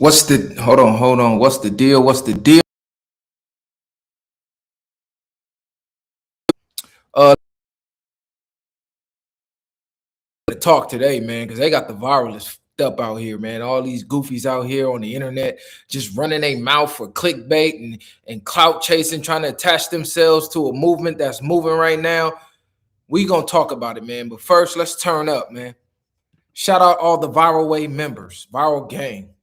What's the hold on? What's the deal? What's the deal? Uh Talk today, man, because they got the viralist up out here, man. All these goofies out here on the internet just running their mouth for clickbait and clout chasing, trying to attach themselves to a movement that's moving right now. We gonna talk about it, man. But first, let's turn up, man. Shout out all the Viral Way members, Viral Gang.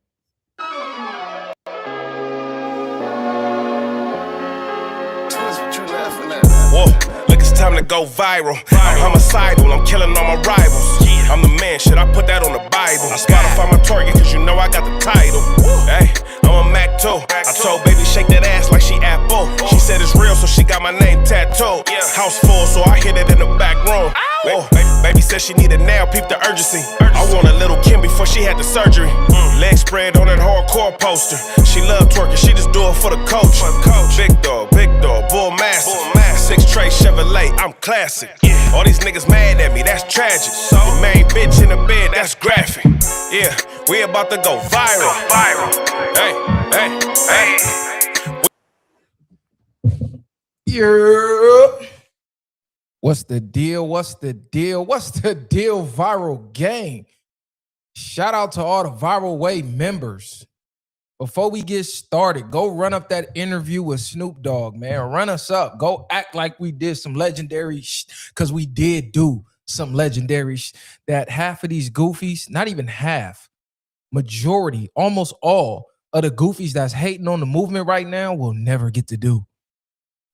Whoa, look, it's time to go viral. I'm homicidal, I'm killing all my rivals. I'm the man, shit, I put that on the Bible. Spotify my target, cause you know I got the title. Hey, I'm a Mac 2. I told baby shake that ass like she Apple. She said it's real, so she got my name tattooed. House full, so I hit it in the back room. Whoa, baby said she needed now, peep the urgency. I want a little Kim before she had the surgery. Leg spread on that hardcore poster. She love twerking, she just do it for the coach. Big dog, bull master. 6 tray Chevrolet, I'm classic. All these niggas mad at me, that's tragic. The main bitch in the bed, that's graphic. Yeah, we about to go viral. Hey. Yeah. What's the deal? What's the deal? What's the deal, Viral Gang? Shout out to all the Viral Way members. Before we get started, go run up that interview with Snoop Dogg, man. Run us up. Go act like we did some legendary because we did do some legendary that half of these goofies, not even half, majority, almost all of the goofies that's hating on the movement right now will never get to do.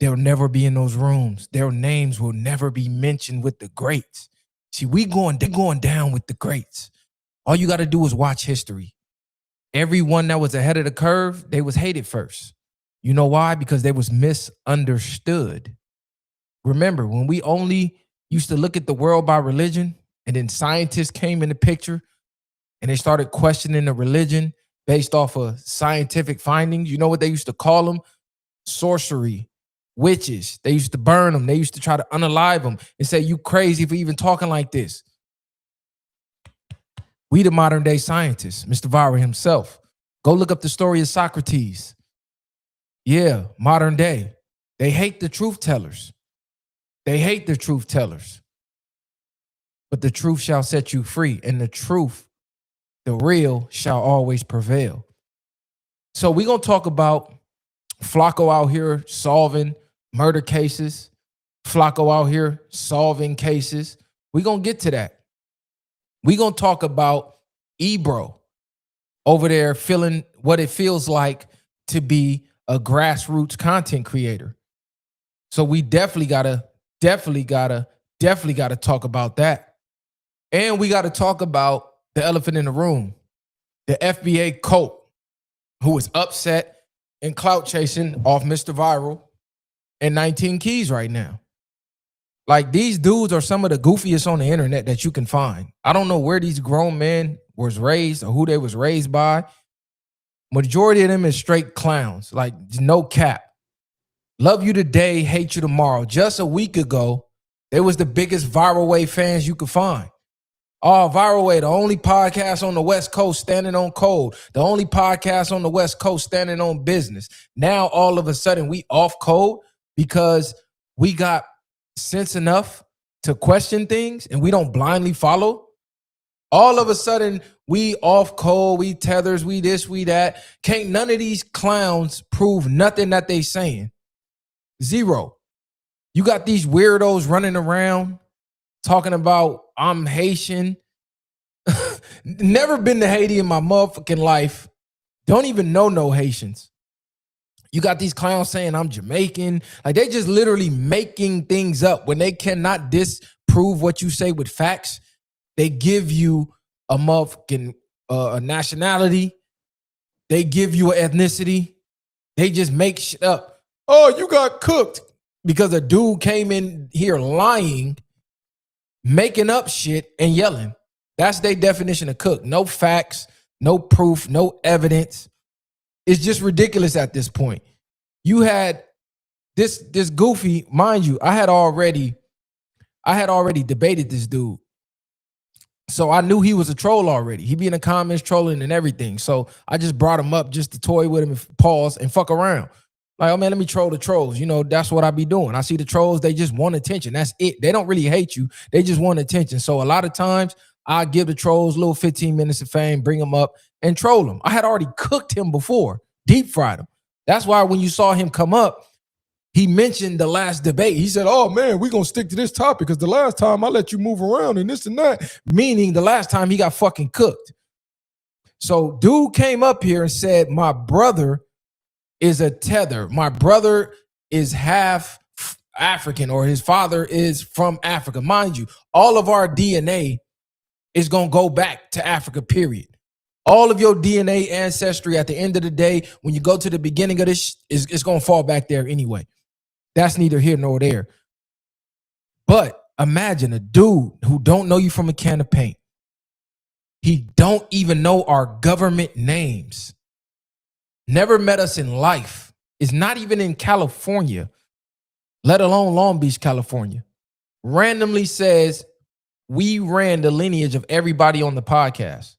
They'll never be in those rooms. Their names will never be mentioned with the greats. See, they're going down with the greats. All you got to do is watch history. Everyone that was ahead of the curve, they was hated first. You know why? Because they was misunderstood. Remember, when we only used to look at the world by religion, and then scientists came in the picture, and they started questioning the religion based off of scientific findings. You know what they used to call them? Sorcery, witches. They used to burn them. They used to try to unalive them and say, you crazy for even talking like this. We the modern day scientists, Mr. Viral himself. Go look up the story of Socrates. Yeah, modern day. They hate the truth tellers. They hate the truth tellers. But the truth shall set you free, and the truth, the real, shall always prevail. So we're going to talk about Flakko out here solving murder cases. Flakko out here solving cases. We're going to get to that. We're going to talk about Ebro over there feeling what it feels like to be a grassroots content creator. So we definitely gotta talk about that. And we gotta talk about the elephant in the room, the FBA cult, who is upset and clout chasing off Mr. Viral and 19 Keys right now. Like, these dudes are some of the goofiest on the internet that you can find. I don't know where these grown men was raised or who they was raised by. Majority of them is straight clowns, like no cap. Love you today, hate you tomorrow. Just a week ago, they was the biggest Viral Way fans you could find. Oh, Viral Way, the only podcast on the West Coast standing on code. The only podcast on the West Coast standing on business. Now, all of a sudden, we off code because we got sense enough to question things and we don't blindly follow. All of a sudden, we off code, we tethers, we this, we that. Can't none of these clowns prove nothing that they saying. Zero. You got these weirdos running around talking about I'm Haitian. Never been to Haiti in my motherfucking life. Don't even know no Haitians. You got these clowns saying I'm Jamaican. Like, they just literally making things up. When they cannot disprove what you say with facts, they give you a motherfucking a nationality. They give you an ethnicity. They just make shit up. Oh, you got cooked because a dude came in here lying, making up shit and yelling. That's their definition of cook. No facts, no proof, no evidence. It's just ridiculous at this point. You had this goofy, mind you, I had already debated this dude. So I knew he was a troll already. He be in the comments trolling and everything. So I just brought him up just to toy with him and pause and fuck around. Like, oh man, let me troll the trolls. You know, that's what I be doing. I see the trolls, they just want attention. That's it. They don't really hate you. They just want attention. So a lot of times I give the trolls a little 15 minutes of fame, bring them up and troll them. I had already cooked him before, deep fried him. That's why when you saw him come up, he mentioned the last debate. He said, oh man, we're going to stick to this topic because the last time I let you move around and this and that, meaning the last time he got fucking cooked. So dude came up here and said, my brother is a tether. My brother is half African, or his father is from Africa. Mind you, all of our DNA is going to go back to Africa, period. All of your DNA ancestry at the end of the day, when you go to the beginning of this, it's going to fall back there anyway. That's neither here nor there. But imagine a dude who don't know you from a can of paint. He don't even know our government names. Never met us in life. Is not even in California, let alone Long Beach, California. Randomly says we ran the lineage of everybody on the podcast.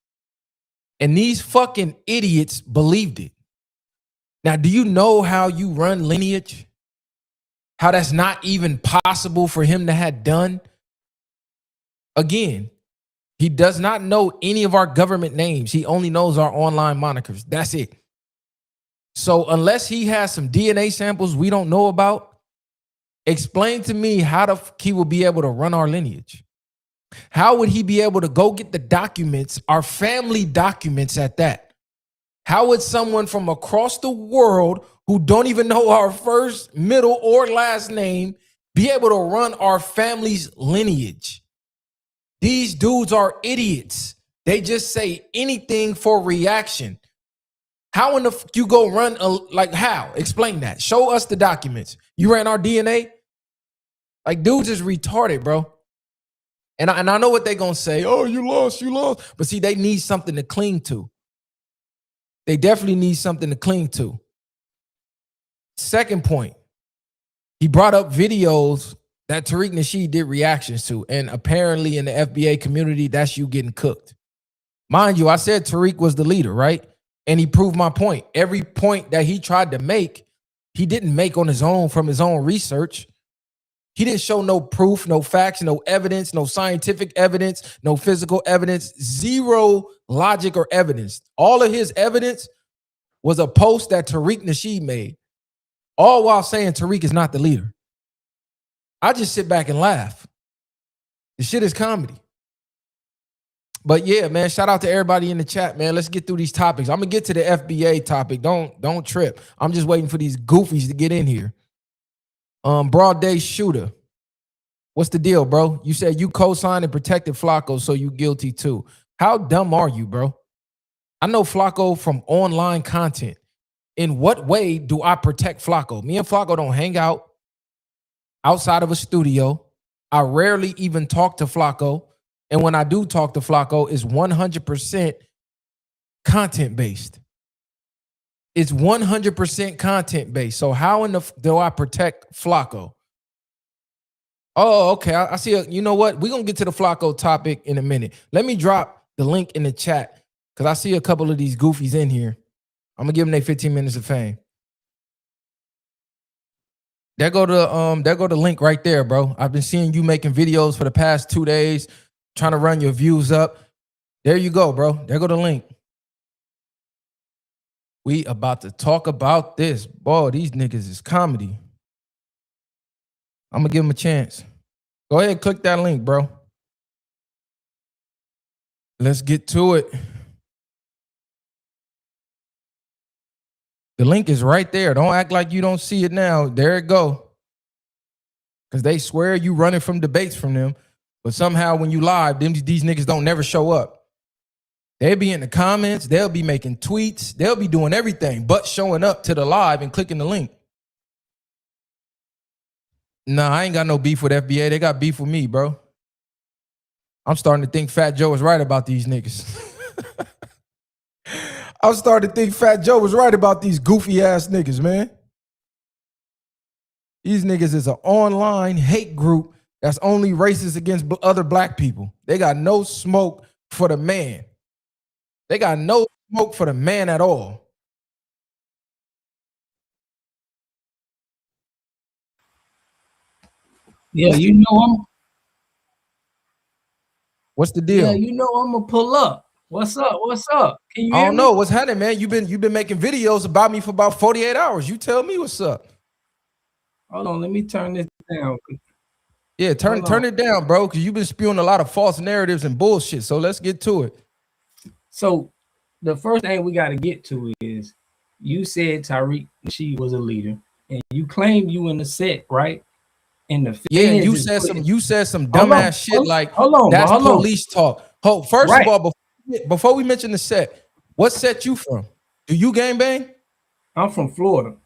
And these fucking idiots believed it. Now, do you know how you run lineage? How that's not even possible for him to have done? Again, he does not know any of our government names. He only knows our online monikers. That's it. So unless he has some DNA samples we don't know about, explain to me how he will be able to run our lineage. How would he be able to go get the documents, our family documents at that? How would someone from across the world who don't even know our first, middle, or last name be able to run our family's lineage? These dudes are idiots. They just say anything for reaction. How in the you go run how? Explain that. Show us the documents. You ran our DNA? Like, dudes is retarded, bro. And I know what they're going to say. Oh, you lost. But see, they need something to cling to. They definitely need something to cling to. Second point, he brought up videos that Tariq Nasheed did reactions to. And apparently in the FBA community, that's you getting cooked. Mind you, I said Tariq was the leader, right? And he proved my point. Every point that he tried to make, he didn't make on his own from his own research. He didn't show no proof, no facts, no evidence, no scientific evidence, no physical evidence, zero logic or evidence. All of his evidence was a post that Tariq Nasheed made, all while saying Tariq is not the leader. I just sit back and laugh. The shit is comedy. But yeah, man, shout out to everybody in the chat, man. Let's get through these topics. I'm going to get to the FBA topic. Don't trip. I'm just waiting for these goofies to get in here. Broad day shooter. What's the deal, bro? You said you co-signed and protected Flakko, so you guilty too. How dumb are you, bro? I know Flakko from online content. In what way do I protect Flakko? Me and Flakko don't hang out outside of a studio. I rarely even talk to Flakko. And when I do talk to Flakko, it's 100% content-based. It's 100% content-based. So how in the do I protect Flakko? Oh, okay. I see. You know what? We're going to get to the Flakko topic in a minute. Let me drop the link in the chat because I see a couple of these goofies in here. I'm going to give them their 15 minutes of fame. There go the link right there, bro. I've been seeing you making videos for the past 2 days, trying to run your views up. There you go, bro. There go the link. We about to talk about this. Boy, these niggas is comedy. I'm going to give them a chance. Go ahead and click that link, bro. Let's get to it. The link is right there. Don't act like you don't see it now. There it go. Because they swear you running from debates from them. But somehow when you live, these niggas don't never show up. They'll be in the comments. They'll be making tweets. They'll be doing everything but showing up to the live and clicking the link. Nah, I ain't got no beef with FBA. They got beef with me, bro. I'm starting to think Fat Joe was right about these niggas. I'm starting to think Fat Joe was right about these goofy ass niggas, man. These niggas is an online hate group that's only racist against other black people. They got no smoke for the man. They got no smoke for the man at all. Yeah, you know What's the deal? Yeah, you know I'm gonna pull up. What's up? What's up? Can you I hear don't me? know what's happening, man. You've been making videos about me for about 48 hours. You tell me what's up. Hold on, let me turn this down. Yeah, turn it down, bro, because you've been spewing a lot of false narratives and bullshit. So let's get to it. So the first thing we got to get to is you said Tariq Nasheed was a leader, and you claimed you in the set, right? And the yeah, and you said some dumbass shit like that's police talk. First of all, before we mention the set, what set you from? Do you gang bang? I'm from Florida.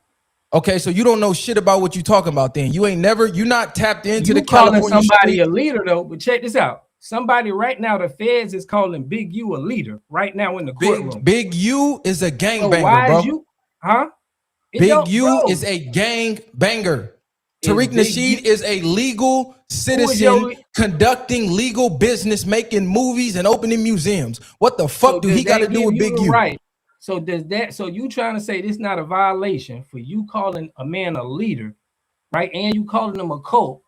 Okay, so you don't know shit about what you talking about. Then you're not tapped into the California. California Somebody street. a leader though, but check this out. Somebody right now, the feds is calling Big U a leader right now in the courtroom. Big U is a gang So banger, why bro. is you, huh? Big U is a gang banger. Tariq Nasheed is a legal citizen conducting legal business, making movies and opening museums. What the fuck do he got to do with Big U? Right. So does that? So you trying to say this not a violation for you calling a man a leader, right? And you calling him a cult,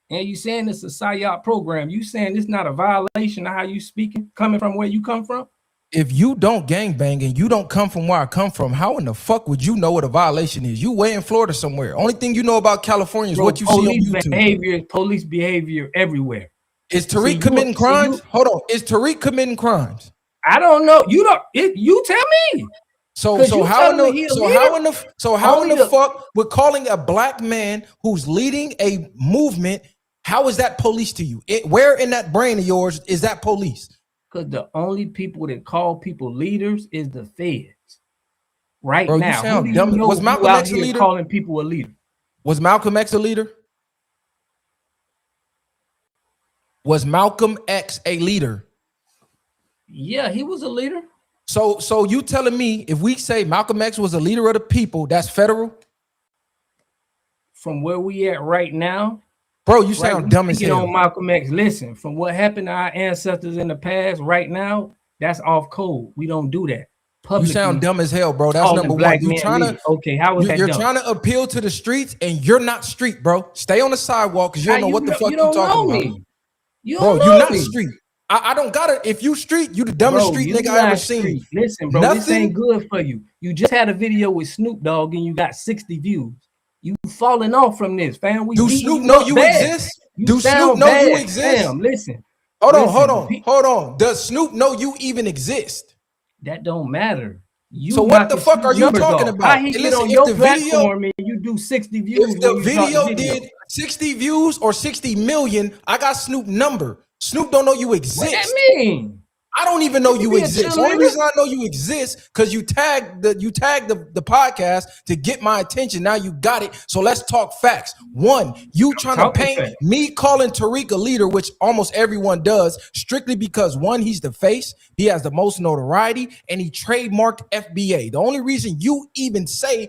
and you saying it's a PSYOP program. You saying this not a violation of how you speaking, coming from where you come from? If you don't gangbang and you don't come from where I come from, how in the fuck would you know what a violation is? You way in Florida somewhere. Only thing you know about California is what you see on YouTube. Police behavior everywhere. Is Tariq committing crimes? Hold on. Is Tariq committing crimes? I don't know. You don't. You tell me. So how in the fuck we're calling a black man who's leading a movement? How is that police to you? Where in that brain of yours is that police? Because the only people that call people leaders is the feds. Right Bro, now, you sound dumb. Was Malcolm X a leader? Calling people a leader. Was Malcolm X a leader? Was Malcolm X a leader? Yeah, he was a leader. So you telling me if we say Malcolm X was a leader of the people, that's federal? From where we at right now, bro, you sound dumb as hell. On Malcolm X, listen, from what happened to our ancestors in the past, right now, that's off code. We don't do that. You sound dumb as hell, bro. That's number one. You trying to you're trying to appeal to the streets, and you're not street, bro. Stay on the sidewalk because you don't know what the fuck you talking about. Bro, you're not street. I don't got it. If you street, you the dumbest street nigga I ever seen. Listen, bro, this ain't good for you. You just had a video with Snoop Dogg and you got 60 views. You falling off from this, fam. Do Snoop know you exist? Do Snoop know you exist? Fam, listen. Hold on. Does Snoop know you even exist? That don't matter. So what the fuck are you talking about? Listen, if the video and you do 60 views, if the video did 60 views or 60 million, I got Snoop number. Snoop don't know you exist. What that mean? I don't even know you exist. The only reason I know you exist because you tagged the podcast to get my attention. Now you got it. So let's talk facts. One, you trying to paint me calling Tariq a leader, which almost everyone does, strictly because one, he's the face, he has the most notoriety, and he trademarked FBA. The only reason you even say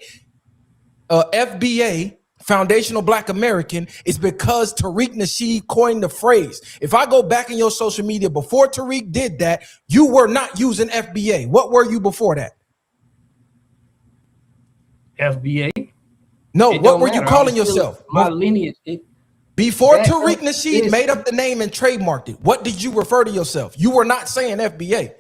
FBA, Foundational Black American, is because Tariq Nasheed coined the phrase. If I go back in your social media before Tariq did that, you were not using FBA. What were you before that? FBA? No, what were you calling yourself? My lineage. Before Tariq Nasheed made up the name and trademarked it, what did you refer to yourself? You were not saying FBA.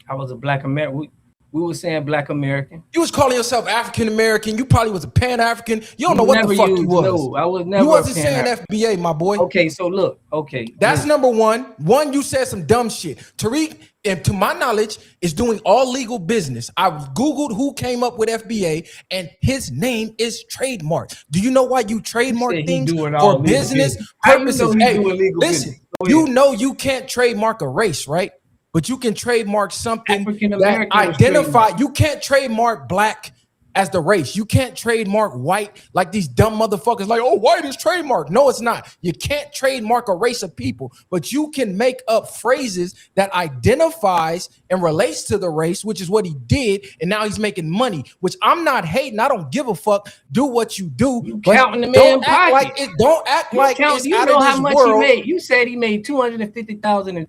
I was a Black American. We were saying Black American. You was calling yourself African American. You probably was a Pan-African. You don't know what the fuck you was. No, I was never. You wasn't saying FBA, my boy. Okay, so look. Okay, that's number one. One, you said some dumb shit. Tariq, and to my knowledge, is doing all legal business. I googled who came up with FBA, and his name is trademarked. Do you know why you trademark things for business purposes? Hey, listen. You know you can't trademark a race, right? But you can trademark something that identify. You can't trademark black as the race. You can't trademark white like these dumb motherfuckers like, oh, white is trademark. No, it's not. You can't trademark a race of people, but you can make up phrases that identifies and relates to the race, which is what he did. And now he's making money, which I'm not hating. I don't give a fuck. Do what you do. You counting the man pocket. Don't act like it's you out know of how this much world. he made. You said he made $250,000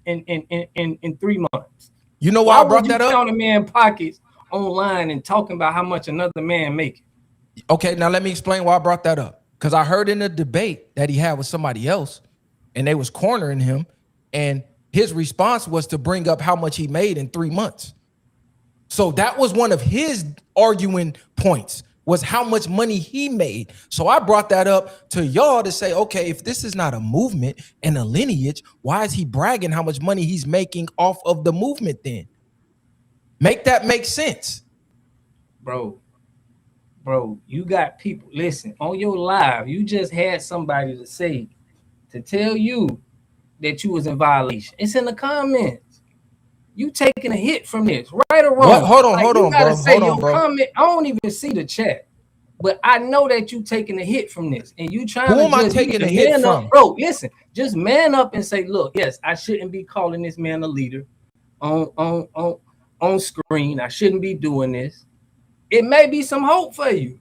in 3 months. You know why I brought that up? Count a man pockets online and talking about how much another man making. Okay, now let me explain why I brought that up. Because I heard in a debate that he had with somebody else, and they was cornering him, and his response was to bring up how much he made in 3 months. So that was one of his arguing points, was how much money he made. So I brought that up to y'all to say, okay, if this is not a movement and a lineage, why is he bragging how much money he's making off of the movement then? Make that make sense. Bro, you got people, listen, on your live, you just had somebody to tell you that you was in violation. It's in the comments. You taking a hit from this, right or wrong? What? Hold on, bro. Comment. I don't even see the chat, but I know that you taking a hit from this, and you trying Who to am I taking a hit from? Bro, listen, just man up and say, look, yes, I shouldn't be calling this man a leader on screen. I shouldn't be doing this. It may be some hope for you.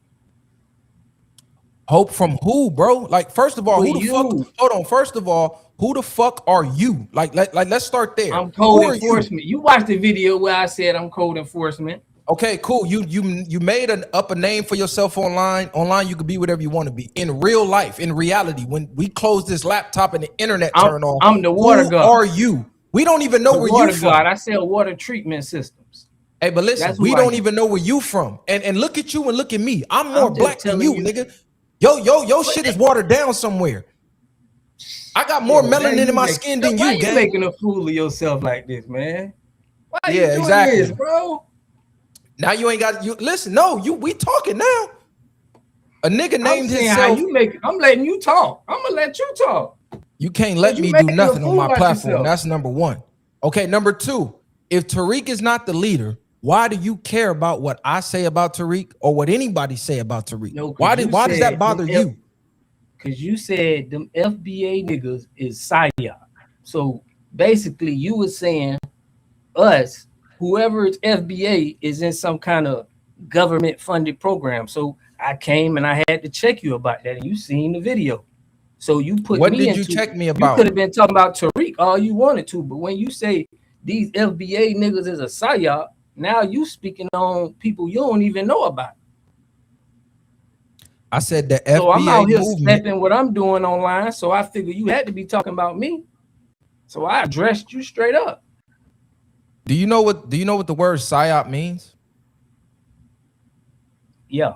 Hope from who, bro? Like, first of all, who the fuck? Hold on. First of all, who the fuck are you? Like let's start there. I'm code enforcement. You watched the video where I said I'm code enforcement. Okay, cool. You made up a name for yourself online. Online, you could be whatever you want to be. In real life, in reality, when we close this laptop and the internet turn on, I'm the water god. Who are you? We don't even know where you from. I sell water treatment systems. Hey, but listen, we don't even know where you from. And look at you and look at me. I'm more black than you, nigga. Yo, shit is watered down somewhere. I got more melanin in my skin than you, gang. You making a fool of yourself like this, man? Why are you doing exactly this, bro? Now you ain't got you listen. No, we talking now. A nigga named himself. How you make it. I'm letting you talk. I'm gonna let you talk. You can't let me do nothing on my platform. That's number one. Okay, number two. If Tariq is not the leader, why do you care about what I say about Tariq or what anybody say about Tariq? No, why does that bother you? Because you said them FBA niggas is psyop. So basically, you were saying us, whoever is FBA, is in some kind of government-funded program. So I came and I had to check you about that, and you seen the video. So you put what me did into, you check me about? You could have been talking about Tariq all you wanted to, but when you say these FBA niggas is a psyop, now you speaking on people you don't even know about. I said the FBA. So I'm out here stepping what I'm doing online. So I figured you had to be talking about me. So I addressed you straight up. Do you know what the word psyop means? Yeah.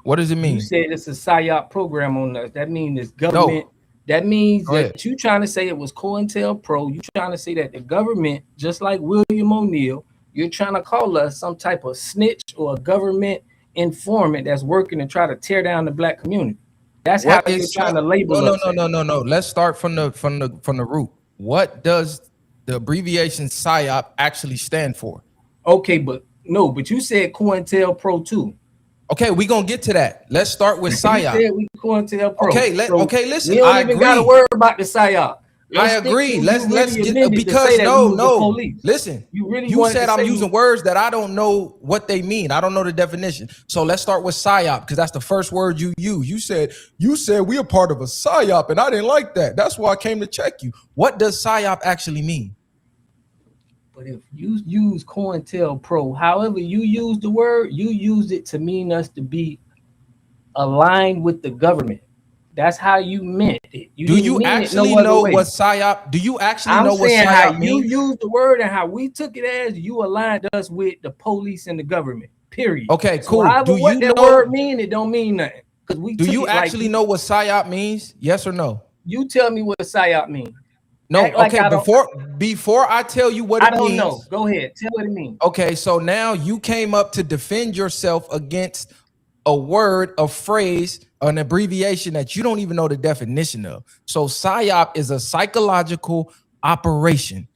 What does it mean? You said it's a psyop program on us. That means it's government. No. That means that you trying to say it was COINTELPRO. You trying to say that the government, just like William O'Neill, you're trying to call us some type of snitch or a government informant that's working to try to tear down the black community. That's how you're trying to label us. No. Let's start from the root. What does the abbreviation PSYOP actually stand for? Okay, but you said COINTELPRO too. Okay, we're gonna get to that. Let's start with PSYOP. We COINTELPRO. Okay, listen. We don't even gotta worry about the PSYOP. I agree. Let's get because no. Listen, you said I'm using words that I don't know what they mean. I don't know the definition. So let's start with PSYOP because that's the first word you use. You said we are part of a PSYOP, and I didn't like that. That's why I came to check you. What does PSYOP actually mean? But if you use COINTELPRO, however you use the word, you used it to mean us to be aligned with the government. That's how you meant it. Do you actually know what PSYOP? Do you actually know what PSYOP means? You use the word and how we took it as you aligned us with the police and the government. Period. Okay, cool. Do you know that word mean? It don't mean nothing. Because we. Do you actually know what PSYOP means? Yes or no? You tell me what PSYOP means. No. Okay. Before I tell you what it means, I don't know. Go ahead. Tell what it means. Okay. So now you came up to defend yourself against a word, a phrase, an abbreviation that you don't even know the definition of. So PSYOP is a psychological operation.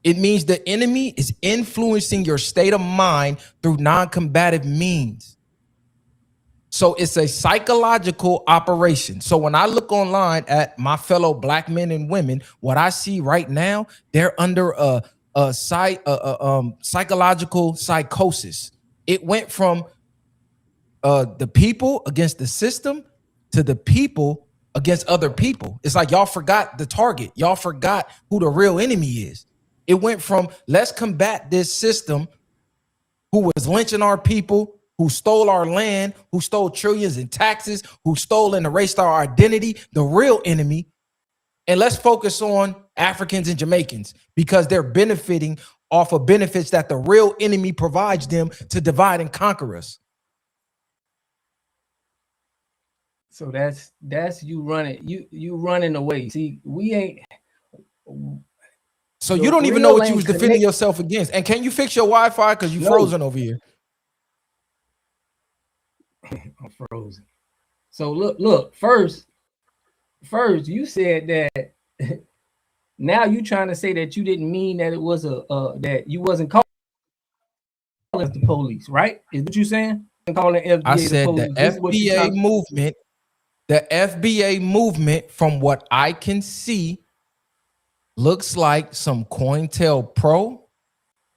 It means the enemy is influencing your state of mind through non-combative means. So it's a psychological operation. So when I look online at my fellow black men and women, what I see right now, they're under a psychological psychosis. It went from the people against the system to the people against other people. It's like y'all forgot the target. Y'all forgot who the real enemy is. It went from let's combat this system who was lynching our people, who stole our land, who stole trillions in taxes, who stole and erased our identity, the real enemy. And let's focus on Africans and Jamaicans because they're benefiting off of benefits that the real enemy provides them to divide and conquer us. So that's you running, you running away. See, we ain't. So you don't even know what you was defending yourself against. And can you fix your Wi-Fi? Because you frozen over here. I'm frozen. So look, first you said that now you trying to say that you didn't mean that it was that you wasn't calling the police, right? Is what you saying? Calling FBA I said the FBA movement, the FBA movement, from what I can see, looks like some COINTELPRO,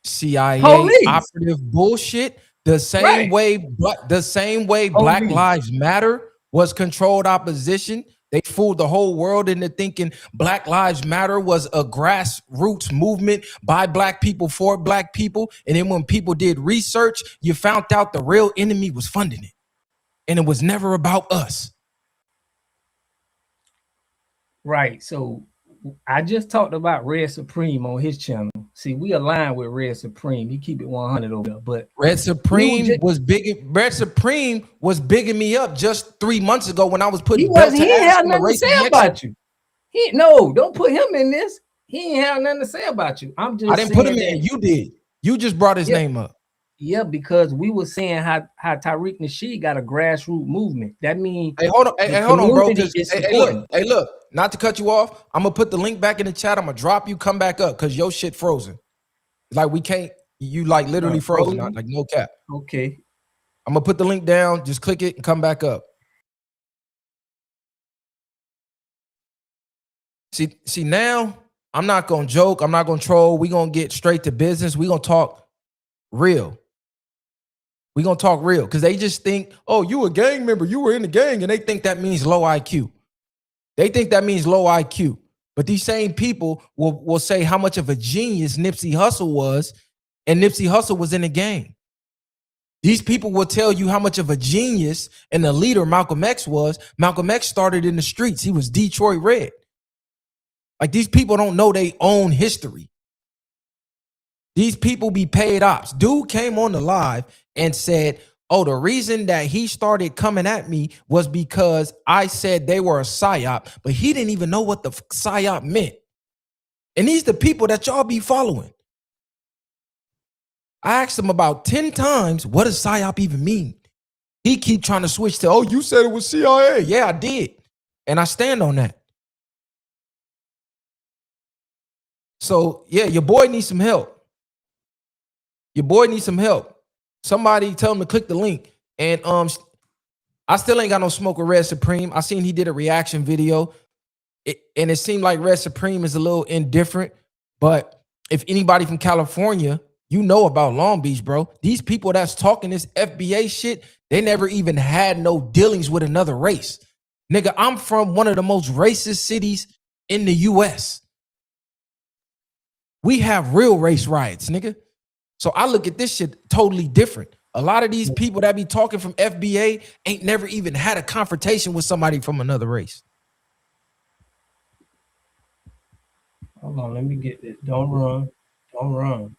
CIA operative bullshit. The same way, but the same way Black Lives Matter was controlled opposition. They fooled the whole world into thinking Black Lives Matter was a grassroots movement by black people for black people. And then when people did research, you found out the real enemy was funding it. And it was never about us. Right. So I just talked about Red Supreme on his channel. See, we align with Red Supreme. He keep it 100 over there. But Red Supreme was big. Red Supreme was bigging me up just 3 months ago when I was putting. He didn't have nothing to say about you. Don't put him in this. He ain't have nothing to say about you. I didn't put him in. You did. You just brought his name up. Yeah, because we were saying how Tariq Nasheed got a grassroots movement. That means hey, hold on, bro. Hey, look, not to cut you off. I'm gonna put the link back in the chat. I'm gonna drop you, come back up because your shit frozen. Like we can't, you like literally frozen, like no cap. Okay. I'm gonna put the link down, just click it and come back up. See now, I'm not gonna joke, I'm not gonna troll. We're gonna get straight to business. We're gonna talk real. We're going to talk real because they just think, oh, you a gang member. You were in the gang. And they think that means low IQ. They think that means low IQ. But these same people will say how much of a genius Nipsey Hussle was. And Nipsey Hussle was in the gang. These people will tell you how much of a genius and a leader Malcolm X was. Malcolm X started in the streets. He was Detroit Red. Like these people don't know their own history. These people be paid ops. Dude came on the live and said, oh, the reason that he started coming at me was because I said they were a psyop, but he didn't even know what the psyop meant. And these the people that y'all be following. I asked him about 10 times, what does psyop even mean? He keep trying to switch to, oh, you said it was CIA. Yeah, I did. And I stand on that. So, yeah, your boy needs some help. Your boy needs some help. Somebody tell him to click the link. And I still ain't got no smoke with Red Supreme. I seen he did a reaction video. And it seemed like Red Supreme is a little indifferent. But if anybody from California, you know about Long Beach, bro. These people that's talking this FBA shit, they never even had no dealings with another race. Nigga, I'm from one of the most racist cities in the US. We have real race riots, nigga. So I look at this shit totally different. A lot of these people that be talking from FBA ain't never even had a confrontation with somebody from another race. Hold on, let me get this. Don't run. Don't run.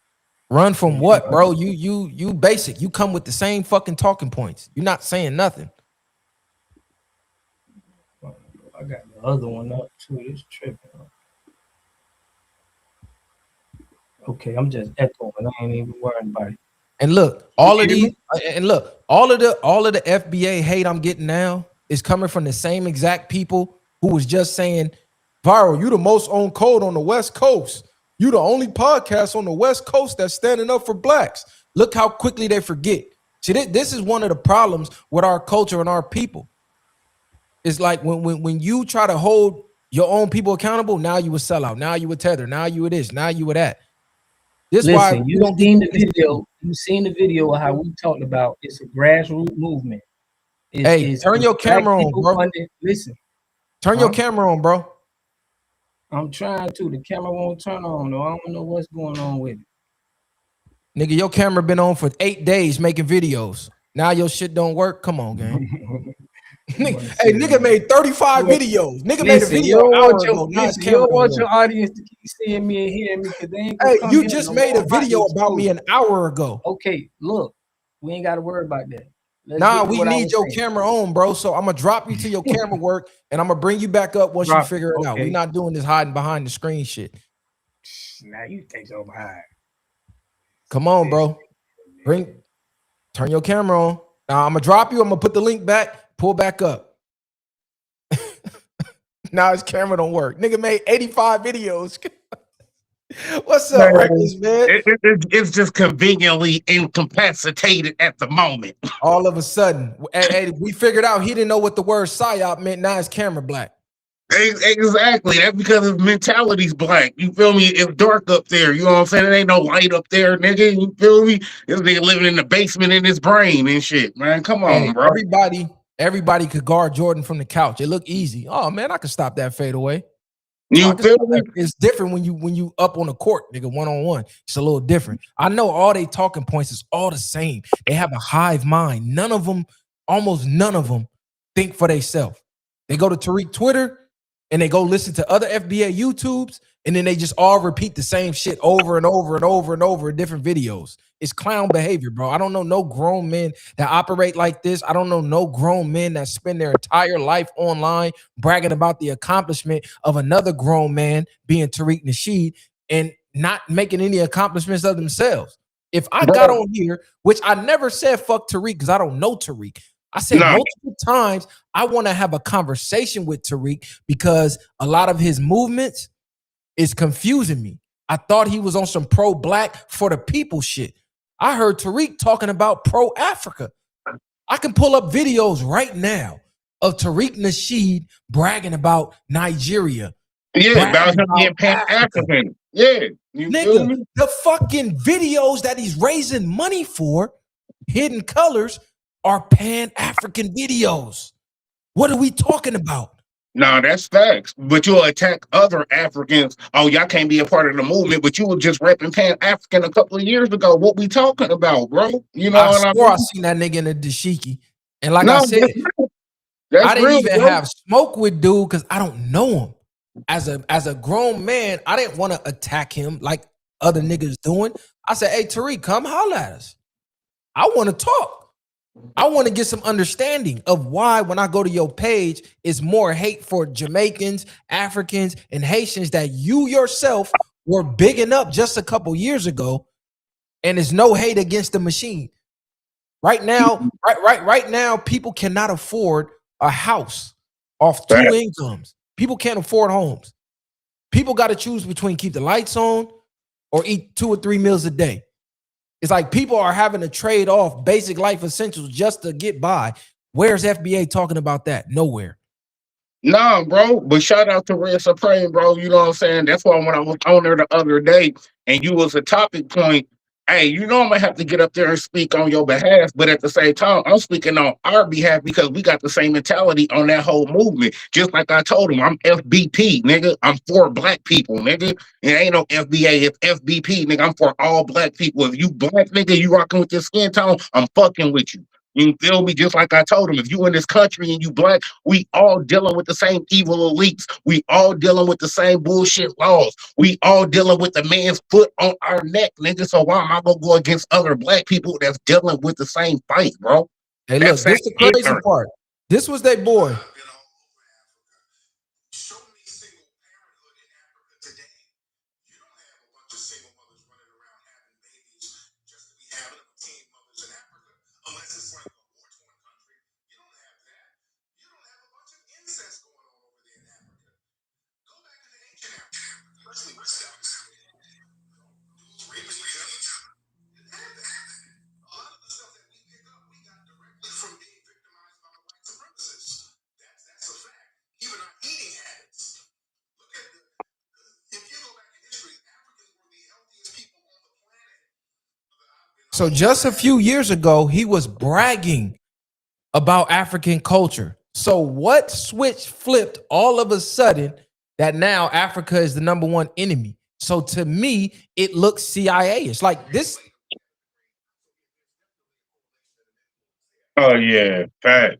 Run from what, bro? You basic. You come with the same fucking talking points. You're not saying nothing. I got the other one up too. It's tripping. Okay, I'm just echoing. I ain't even worrying about it. And look, all of the FBA hate I'm getting now is coming from the same exact people who was just saying, Viiral, you the most owned code on the West Coast. You the only podcast on the West Coast that's standing up for blacks. Look how quickly they forget. See, this is one of the problems with our culture and our people. It's like when you try to hold your own people accountable, now you a sellout. Now you a tether. Now you a this. Now you a that. This why Listen, we you don't get seen the video. You seen the video of how we talked about it's a grassroots movement. Hey, turn your black camera on, people bro. funded. Listen, Turn your camera on, bro. I'm trying to. The camera won't turn on though. I don't know what's going on with it. Nigga, your camera been on for 8 days making videos. Now your shit don't work. Come on, gang. Hey, nigga made 35 videos. Nigga made a video an hour ago. Now his you camera don't don't want work. your audience to keep seeing me and hearing me because they ain't gonna Hey, come you here just no made a more video about me an hour ago. Okay, look, we ain't got to worry about that. Nah, we need your camera on, bro. So I'm gonna drop you to your camera work, and I'm gonna bring you back up once you figure it out. We're not doing this hiding behind the screen shit. Now you think so high. Come on, bro. Turn your camera on. Now I'm gonna drop you. I'm gonna put the link back. Pull back up. Now his camera don't work. Nigga made 85 videos. What's up, Reckless, man? It's just conveniently incapacitated at the moment. All of a sudden, hey, we figured out he didn't know what the word psyop meant. Now his camera black. Exactly. That's because his mentality's black. You feel me? It's dark up there. You know what I'm saying? There ain't no light up there, nigga. You feel me? This nigga living in the basement in his brain and shit, man. Come on, bro. Everybody could guard Jordan from the couch. It looked easy. Oh man, I could stop that fade away. You feel me? It's different when you up on the court, nigga, one-on-one. It's a little different. I know all they talking points is all the same. They have a hive mind. Almost none of them think for themselves. They go to Tariq Twitter and they go listen to other FBA YouTubes, and then they just all repeat the same shit over and over and over and over in different videos. It's clown behavior, bro. I don't know no grown men that operate like this. I don't know no grown men that spend their entire life online bragging about the accomplishment of another grown man being Tariq Nasheed and not making any accomplishments of themselves. If I got on here, which I never said fuck Tariq because I don't know Tariq. I said multiple times I want to have a conversation with Tariq because a lot of his movements is confusing me. I thought he was on some pro-black for the people shit. I heard Tariq talking about pro-Africa. I can pull up videos right now of Tariq Nasheed bragging about Nigeria. Yeah, about him being Pan-African. Yeah. Nigga, the fucking videos that he's raising money for, Hidden Colors, are Pan-African videos. What are we talking about? No, that's facts. But you'll attack other Africans. Oh, y'all can't be a part of the movement, but you were just repping Pan-African a couple of years ago. What we talking about, bro? You know what I mean? I seen that nigga in the dashiki. And like I said, I didn't even have smoke with dude because I don't know him. As a grown man, I didn't want to attack him like other niggas doing. I said, hey, Tariq, come holler at us. I want to talk. I want to get some understanding of why when I go to your page, it's more hate for Jamaicans, Africans, and Haitians that you yourself were bigging up just a couple years ago, and there's no hate against the machine. Right now, right now, people cannot afford a house off 2 incomes. People can't afford homes. People got to choose between keep the lights on or eat 2 or 3 meals a day. It's like people are having to trade off basic life essentials just to get by. Where's FBA talking about that? Nowhere. Nah, bro. But shout out to Red Supreme, bro. You know what I'm saying? That's why when I was on there the other day and you was a topic point, hey, you know I'm gonna have to get up there and speak on your behalf, but at the same time, I'm speaking on our behalf because we got the same mentality on that whole movement. Just like I told him, I'm FBP, nigga. I'm for black people, nigga. It ain't no FBA, it's FBP, nigga. I'm for all black people. If you black, nigga, you rocking with your skin tone, I'm fucking with you. You feel me? Just like I told him, if you in this country and you black, we all dealing with the same evil elites. We all dealing with the same bullshit laws. We all dealing with the man's foot on our neck, nigga. So why am I gonna go against other black people that's dealing with the same fight, bro? Hey, look, this is the crazy part. This was their boy. So just a few years ago, he was bragging about African culture. So what switch flipped all of a sudden that now Africa is the #1 enemy? So to me, it looks CIA. It's like this. Oh yeah, fact.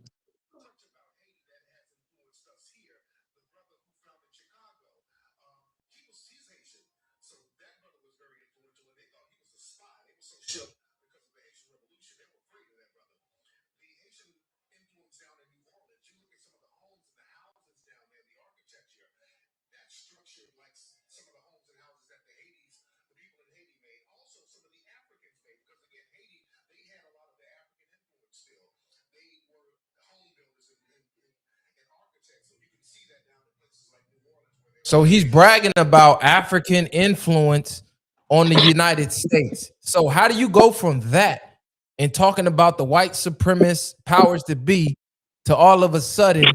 So he's bragging about African influence on the United States. So how do you go from that and talking about the white supremacist powers that be to all of a sudden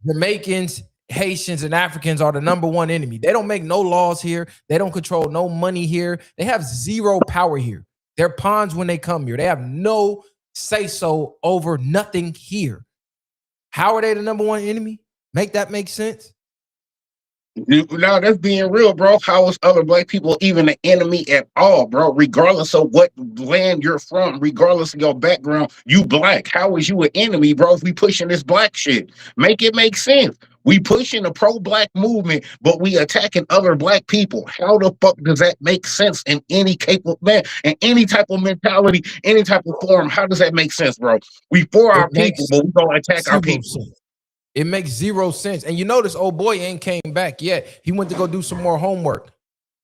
Jamaicans, Haitians, and Africans are the #1 enemy? They don't make no laws here. They don't control no money here. They have zero power here. They're pawns when they come here. They have no say so over nothing here. How are they the #1 enemy? Make that make sense? Now that's being real, bro. How is other black people even an enemy at all, bro? Regardless of what land you're from, regardless of your background, you black. How is you an enemy, bro? If we pushing this black shit, make it make sense. We pushing a pro-black movement, but we attacking other black people. How the fuck does that make sense in any capable man, in any type of mentality, any type of form? How does that make sense, bro? We for It our makes people, but we gonna attack our zero people. sense. It makes zero sense. And you know this old boy ain't came back yet. He went to go do some more homework.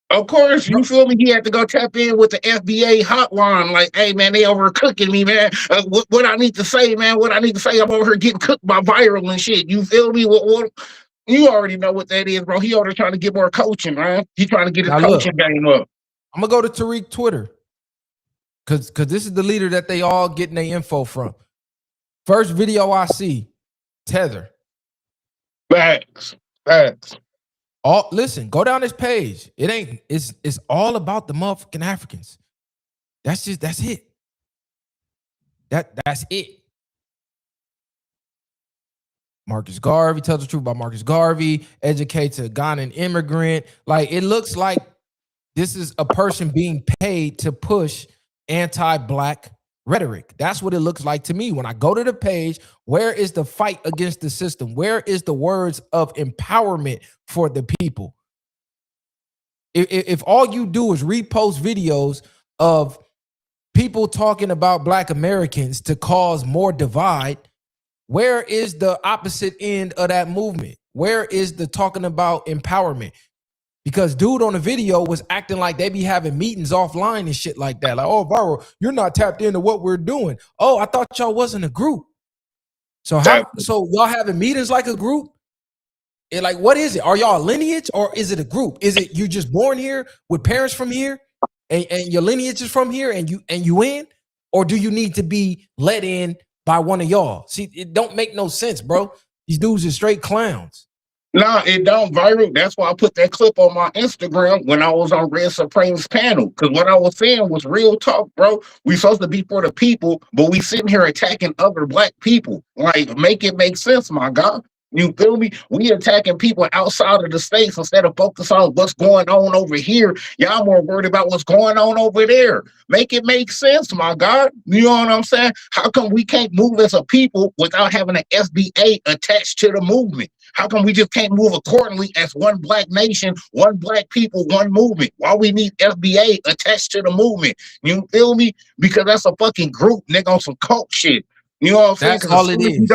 Of course, you feel me? He had to go tap in with the FBA hotline. Like, hey, man, they overcooking me, man. What I need to say, man? What I need to say? I'm over here getting cooked by Viiral and shit. You feel me? What? You already know what that is, bro. He over there trying to get more coaching, man. He trying to get his Now look, coaching game up. I'm gonna go to Tariq Twitter because this is the leader that they all getting their info from. First video I see, Tether. Facts. Facts. All listen, go down this page. It ain't. It's all about the motherfucking Africans. That's it. That's it. Marcus Garvey tells the truth about Marcus Garvey. Educates a Ghanaian immigrant. Like it looks like this is a person being paid to push anti-black rhetoric. That's what it looks like to me. When I go to the page, where is the fight against the system? Where is the words of empowerment for the people? If all you do is repost videos of people talking about black Americans to cause more divide, where is the opposite end of that movement? Where is the talking about empowerment? Because dude on the video was acting like they be having meetings offline and shit like that. Like, oh, Viiral, you're not tapped into what we're doing. Oh, I thought y'all wasn't a group. So so y'all having meetings like a group? And like, what is it? Are y'all a lineage or is it a group? Is it you just born here with parents from here and your lineage is from here and you in? Or do you need to be let in by one of y'all? See, it don't make no sense, bro. These dudes are straight clowns. Nah, it don't Viiral. That's why I put that clip on my Instagram when I was on Red Supreme's panel. Because what I was saying was real talk, bro. We supposed to be for the people, but we sitting here attacking other black people. Like, make it make sense, my God. You feel me? We attacking people outside of the states instead of focus on what's going on over here. Y'all more worried about what's going on over there. Make it make sense, my God. You know what I'm saying? How come we can't move as a people without having an FBA attached to the movement? How come we just can't move accordingly as one black nation, one black people, one movement? Why we need FBA attached to the movement? You feel me? Because that's a fucking group, nigga, on some cult shit. You know what I'm saying? That's all it is.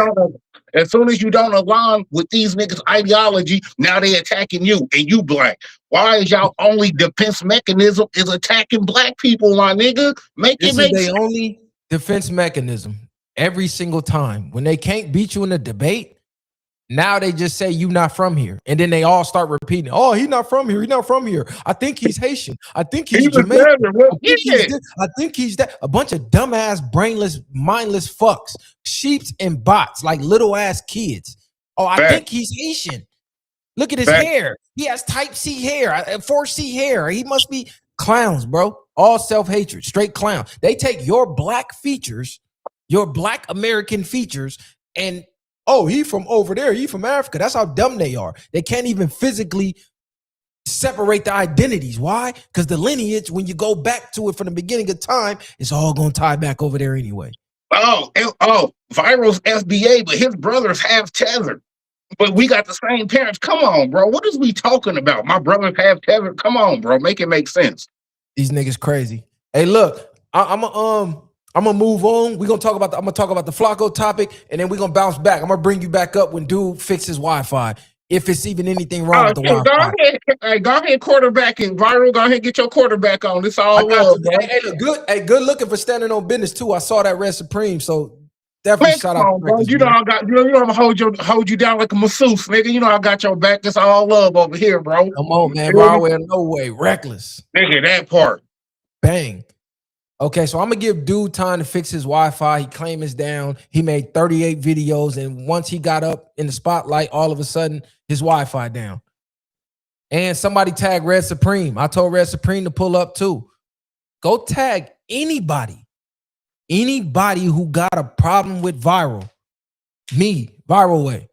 As soon as you don't align with these niggas' ideology, now they attacking you and you black. Why is y'all only defense mechanism is attacking black people, my nigga? Make This it make is sense. their only defense mechanism every single time. When they can't beat you in a debate, now they just say you not from here. And then they all start repeating, oh, he's not from here. He's not from here. I think he's Haitian. I think he's Jamaican. I think he's that. A bunch of dumbass, brainless, mindless fucks, sheeps and bots, like little ass kids. Oh, I think he's Haitian. Look at his hair. He has type C hair, 4C hair. He must be. Clowns, bro. All self-hatred, straight clown. They take your black features, your black American features, and he from over there, he from Africa. That's how dumb they are. They can't even physically separate the identities. Why? Because the lineage, when you go back to it from the beginning of time, it's all gonna tie back over there anyway. Viral's FBA, but his brother's half tethered. But we got the same parents. Come on, bro. What is we talking about? My brother's half tethered. Come on, bro. Make it make sense. These niggas crazy. Hey, look, I'm gonna move on. I'm gonna talk about the Flakko topic, and then we're gonna bounce back. I'm gonna bring you back up when dude fixes Wi-Fi. If it's even anything wrong with the Wi-Fi. Go ahead, quarterback and Viral. Go ahead and get your quarterback on. It's all love, bro. Hey, look good. Hey, good looking for standing on business too. I saw that Red Supreme, so definitely shout out. Bro. You know I'm gonna hold you down like a masseuse, nigga. You know I got your back. It's all love over here, bro. Come on, man. No way. Reckless. Nigga, that part. Bang. Okay, so I'm gonna give dude time to fix his Wi-Fi. He claimed it's down. He made 38 videos, and once he got up in the spotlight, all of a sudden his Wi-Fi down. And somebody tagged Red Supreme. I told Red Supreme to pull up too. Go tag anybody who got a problem with Viral. Me, Viral Way,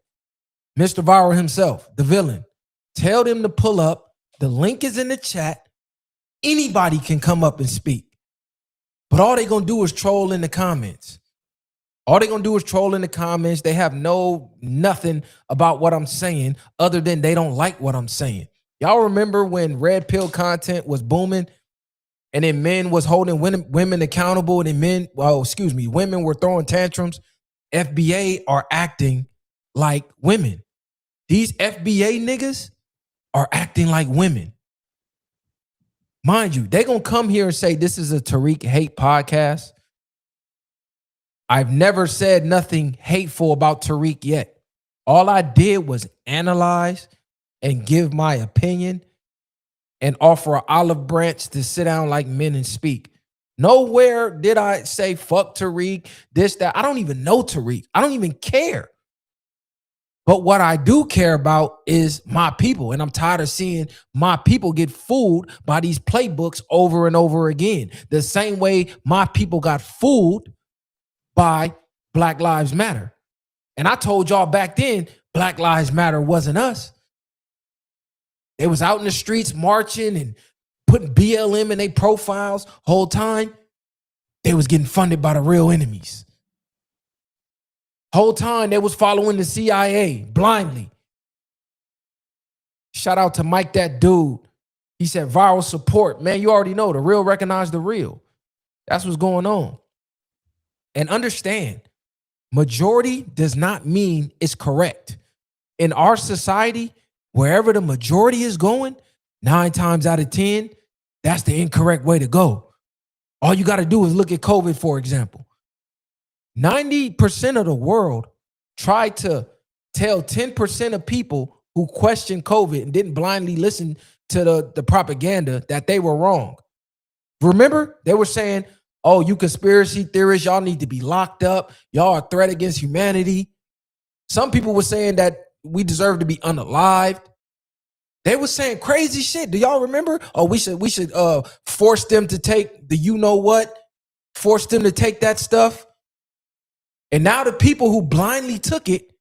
Mr. Viral himself, the villain. Tell them to pull up. The link is in the chat. Anybody can come up and speak. But all they gonna do is troll in the comments. They have nothing about what I'm saying other than they don't like what I'm saying. Y'all remember when red pill content was booming and then men was holding women accountable and then women were throwing tantrums? FBA are acting like women. These FBA niggas are acting like women. Mind you, they gonna come here and say this is a Tariq hate podcast. I've never said nothing hateful about Tariq yet. All I did was analyze and give my opinion and offer an olive branch to sit down like men and speak. Nowhere did I say fuck Tariq, this, that. I don't even know Tariq. I don't even care. But what I do care about is my people. And I'm tired of seeing my people get fooled by these playbooks over and over again. The same way my people got fooled by Black Lives Matter. And I told y'all back then, Black Lives Matter wasn't us. They was out in the streets marching and putting BLM in their profiles whole time. They was getting funded by the real enemies. Whole time they was following the CIA blindly. Shout out to Mike, that dude. He said viral support. Man, you already know the real recognize the real. That's what's going on. And understand, majority does not mean it's correct. In our society, wherever the majority is going, 9 times out of 10, that's the incorrect way to go. All you got to do is look at COVID, for example. 90% of the world tried to tell 10% of people who questioned COVID and didn't blindly listen to the propaganda that they were wrong. Remember, they were saying, oh, you conspiracy theorists, y'all need to be locked up. Y'all are a threat against humanity. Some people were saying that we deserve to be unalived. They were saying crazy shit. Do y'all remember? Oh, we should force them to take the you know what, force them to take that stuff. And now the people who blindly took it,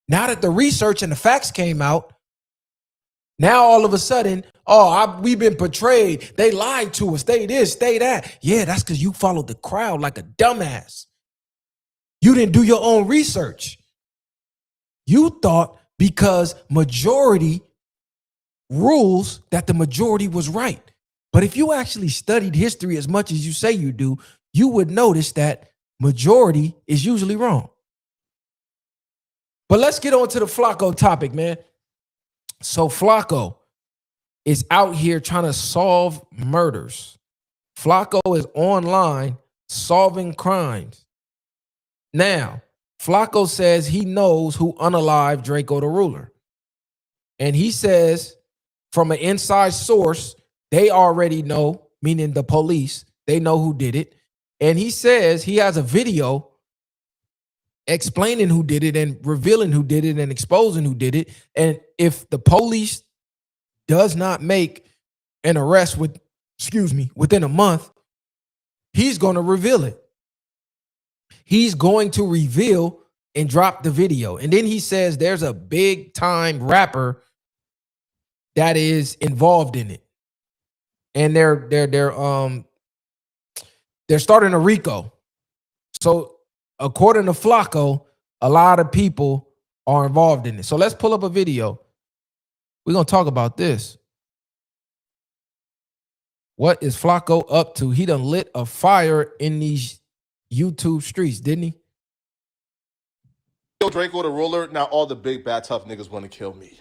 now that the research and the facts came out, now all of a sudden, we've been betrayed. They lied to us. They this, they that. Yeah, that's because you followed the crowd like a dumbass. You didn't do your own research. You thought because majority rules that the majority was right. But if you actually studied history as much as you say you do, you would notice that majority is usually wrong. But let's get on to the Flakko topic, man. So Flakko is out here trying to solve murders. Flakko is online solving crimes. Now, Flakko says he knows who unalived Drakeo the ruler. And he says from an inside source, they already know, meaning the police, they know who did it. And he says he has a video explaining who did it and revealing who did it and exposing who did it. And if the police does not make an arrest with within a month, he's going to reveal it. He's going to reveal and drop the video. And then he says there's a big time rapper that is involved in it. And they're starting a RICO. So according to Flakko, a lot of people are involved in it. So let's pull up a video. We're going to talk about this. What is Flakko up to? He done lit a fire in these YouTube streets, didn't he? Kill Drakeo the ruler. Now all the big bad tough niggas want to kill me.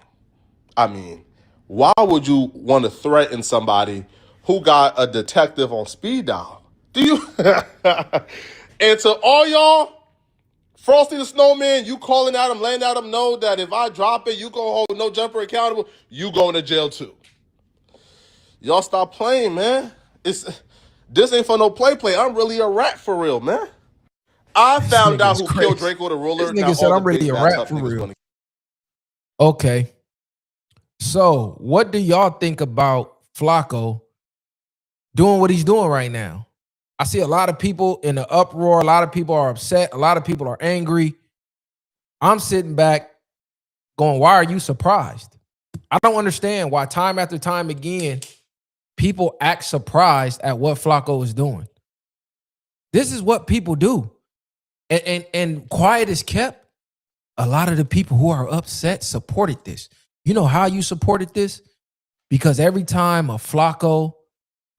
I mean, why would you want to threaten somebody who got a detective on speed dial? Do you? And to all y'all, Frosty the Snowman, you calling at him, laying at him, know that if I drop it, you gonna hold no jumper accountable. You going to jail too. Y'all stop playing, man. This ain't for no play. I'm really a rat for real, man. I found out who killed Drakeo the ruler. This nigga said I'm really a rat for real. Okay. So what do y'all think about Flakko doing what he's doing right now? I see a lot of people in an uproar. A lot of people are upset. A lot of people are angry. I'm sitting back going, why are you surprised? I don't understand why time after time again, people act surprised at what Flakko is doing. This is what people do. And quiet is kept. A lot of the people who are upset supported this. You know how you supported this? Because every time a Flakko,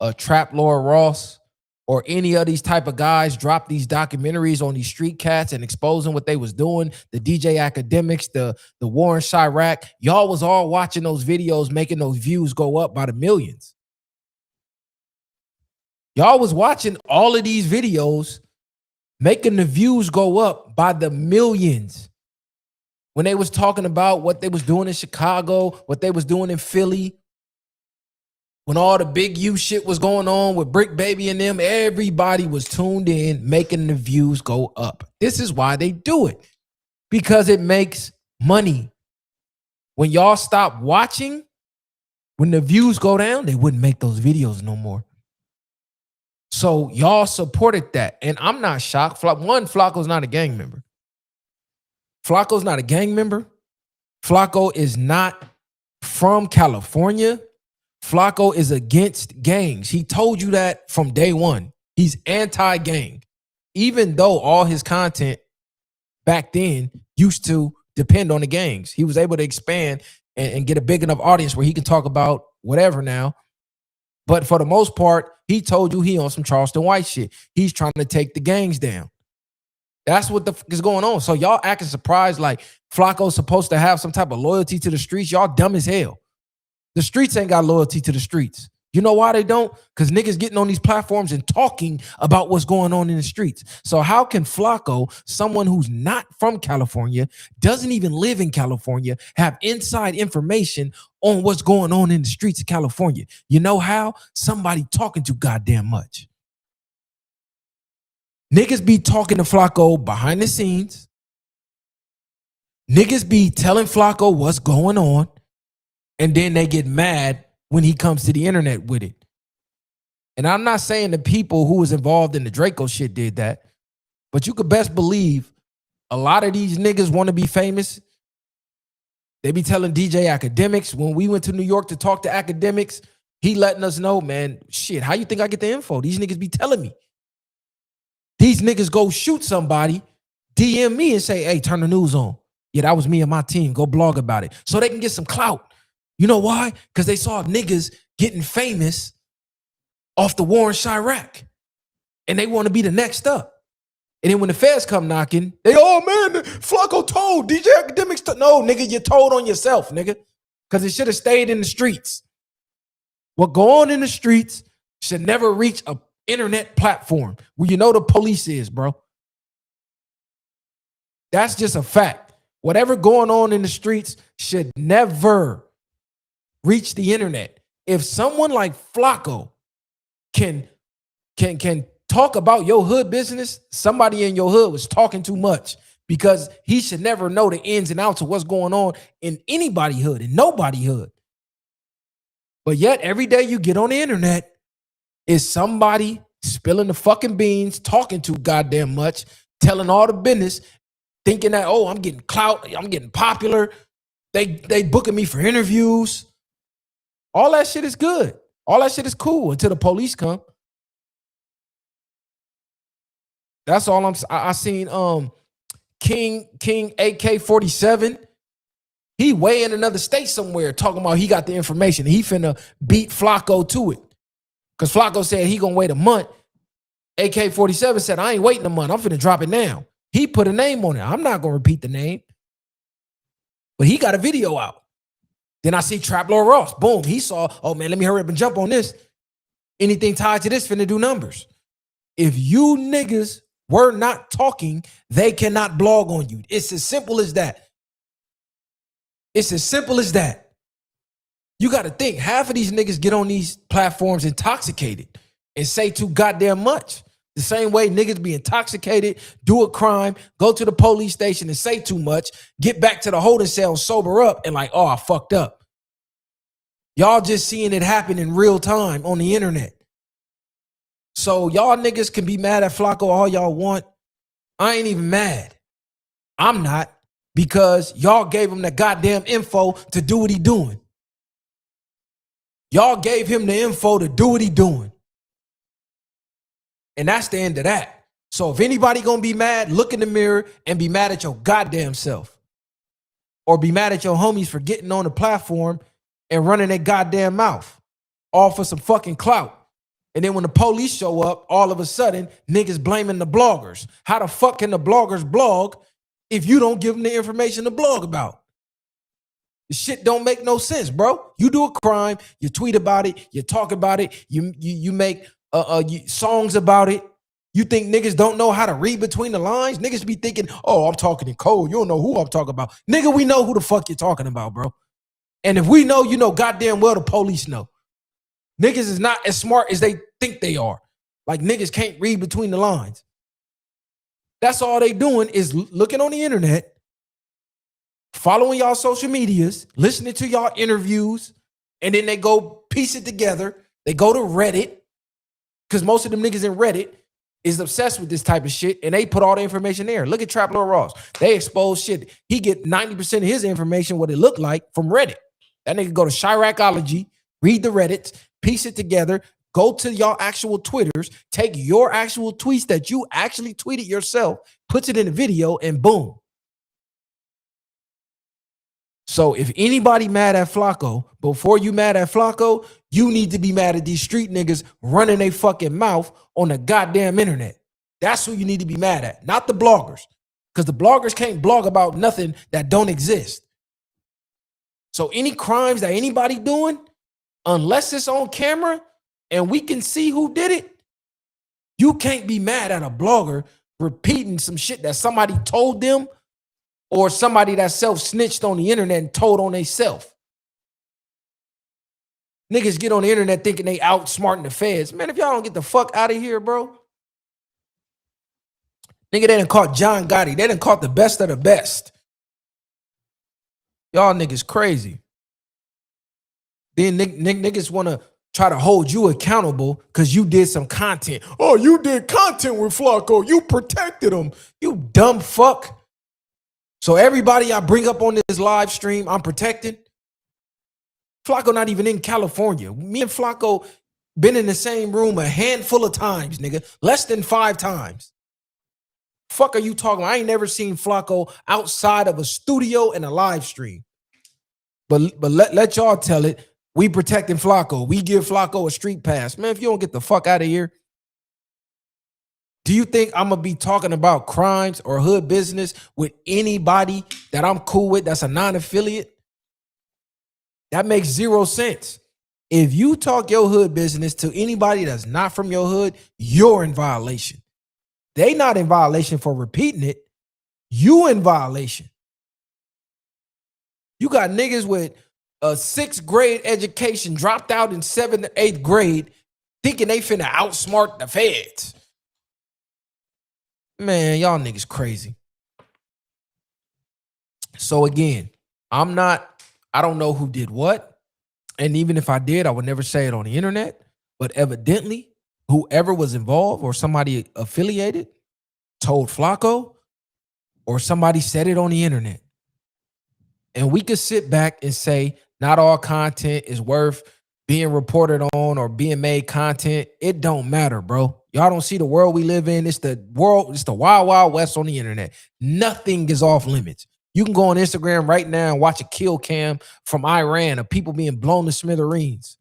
a Trap Lord Ross, or any of these type of guys drop these documentaries on these street cats and exposing what they was doing, the DJ Academics, the Warren Chirac, y'all was all watching those videos, making those views go up by the millions. Y'all was watching all of these videos, making the views go up by the millions. When they was talking about what they was doing in Chicago, what they was doing in Philly, when all the big U shit was going on with Brick Baby and them, everybody was tuned in, making the views go up. This is why they do it, because it makes money. When y'all stop watching, when the views go down, they wouldn't make those videos no more. So y'all supported that. And I'm not shocked. One, Flakko's not a gang member. Flakko's not a gang member. Flakko is not from California. Flakko is against gangs. He told you that from day one. He's anti-gang, even though all his content back then used to depend on the gangs. He was able to expand and get a big enough audience where he can talk about whatever now. But for the most part, he told you he on some Charleston White shit. He's trying to take the gangs down. That's what the fuck is going on. So y'all acting surprised like Flakko's supposed to have some type of loyalty to the streets. Y'all dumb as hell. The streets ain't got loyalty to the streets. You know why they don't? Because niggas getting on these platforms and talking about what's going on in the streets. So how can Flakko, someone who's not from California, doesn't even live in California, have inside information on what's going on in the streets of California? You know how? Somebody talking too goddamn much. Niggas be talking to Flakko behind the scenes. Niggas be telling Flakko what's going on. And then they get mad when he comes to the internet with it. And I'm not saying the people who was involved in the Drakeo shit did that, but you could best believe a lot of these niggas want to be famous. They be telling DJ Academics, when we went to New York to talk to Academics, he letting us know, man, shit, how you think I get the info? These niggas be telling me. These niggas go shoot somebody, DM me and say, hey, turn the news on. Yeah, that was me and my team. Go blog about it. So they can get some clout. You know why? Because they saw niggas getting famous off the Warren Chirac. And they want to be the next up. And then when the feds come knocking, they, oh man, Flakko told, DJ Academics. No, nigga, you told on yourself, nigga. Because it should have stayed in the streets. What go on in the streets should never reach a internet platform where you know the police is, bro. That's just a fact. Whatever going on in the streets should never reach the internet. If someone like Flakko can talk about your hood business, somebody in your hood was talking too much, because he should never know the ins and outs of what's going on in anybody's hood and nobody's hood. But yet every day you get on the internet is somebody spilling the fucking beans, talking too goddamn much, telling all the business, thinking that, oh, I'm getting clout, I'm getting popular. They booking me for interviews. All that shit is good. All that shit is cool until the police come. That's all I seen King AK-47. He way in another state somewhere talking about he got the information. He finna beat Flakko to it. Because Flakko said he gonna wait a month. AK-47 said, I ain't waiting a month. I'm finna drop it now. He put a name on it. I'm not gonna repeat the name. But he got a video out. Then I see Trap Lord Ross. Boom. He saw, oh man, let me hurry up and jump on this. Anything tied to this finna do numbers. If you niggas were not talking, they cannot blog on you. It's as simple as that. It's as simple as that. You got to think, half of these niggas get on these platforms intoxicated and say too goddamn much. The same way niggas be intoxicated, do a crime, go to the police station and say too much, get back to the holding cell, sober up, and like, oh, I fucked up. Y'all just seeing it happen in real time on the internet. So y'all niggas can be mad at Flakko all y'all want. I ain't even mad. I'm not, because y'all gave him the goddamn info to do what he doing. Y'all gave him the info to do what he doing. And that's the end of that. So if anybody gonna be mad, look in the mirror and be mad at your goddamn self. Or be mad at your homies for getting on the platform and running their goddamn mouth. All for some fucking clout. And then when the police show up, all of a sudden, niggas blaming the bloggers. How the fuck can the bloggers blog if you don't give them the information to blog about? The shit don't make no sense, bro. You do a crime, you tweet about it, you talk about it, you make songs about it. You think niggas don't know how to read between the lines? Niggas be thinking, oh, I'm talking in code. You don't know who I'm talking about. Nigga, we know who the fuck you're talking about, bro. And if we know, you know goddamn well the police know. Niggas is not as smart as they think they are. Like niggas can't read between the lines. That's all they doing is looking on the internet, following y'all social medias, listening to y'all interviews, and then they go piece it together. They go to Reddit, because most of them niggas in Reddit is obsessed with this type of shit, and they put all the information there. Look at Trap Lord Ross. They expose shit. He get 90% of his information, what it looked like, from Reddit. That nigga go to Chiracology, read the Reddits, piece it together, go to y'all actual Twitters, take your actual tweets that you actually tweeted yourself, puts it in a video, and boom. So if anybody mad at Flakko, before you mad at Flakko, you need to be mad at these street niggas running their fucking mouth on the goddamn internet. That's who you need to be mad at, not the bloggers. Because the bloggers can't blog about nothing that don't exist. So any crimes that anybody doing, unless it's on camera and we can see who did it, you can't be mad at a blogger repeating some shit that somebody told them, or somebody that self-snitched on the internet and told on themselves. Niggas get on the internet thinking they outsmarting the feds. Man, if y'all don't get the fuck out of here, bro. Nigga, they done caught John Gotti. They done caught the best of the best. Y'all niggas crazy. Then niggas want to try to hold you accountable because you did some content. Oh, you did content with Flakko. You protected him. You dumb fuck. So everybody I bring up on this live stream, I'm protecting. Flakko not even in California. Me and Flakko been in the same room a handful of times, nigga. Less than 5 times. Fuck are you talking about? I ain't never seen Flakko outside of a studio and a live stream. But let y'all tell it. We protecting Flakko. We give Flakko a street pass. Man, if you don't get the fuck out of here. Do you think I'm going to be talking about crimes or hood business with anybody that I'm cool with that's a non-affiliate? That makes 0 sense. If you talk your hood business to anybody that's not from your hood, you're in violation. They not in violation for repeating it. You in violation. You got niggas with a 6th grade education, dropped out in 7th or 8th grade, thinking they finna outsmart the feds. Man, y'all niggas crazy. So again, I don't know who did what. And even if I did, I would never say it on the internet. But evidently, whoever was involved or somebody affiliated told Flakko, or somebody said it on the internet. And we could sit back and say, not all content is worth being reported on or being made content. It don't matter, bro. Y'all don't see the world we live in. It's the world, it's the wild, wild west on the internet. Nothing is off limits. You can go on Instagram right now and watch a kill cam from Iran of people being blown to smithereens.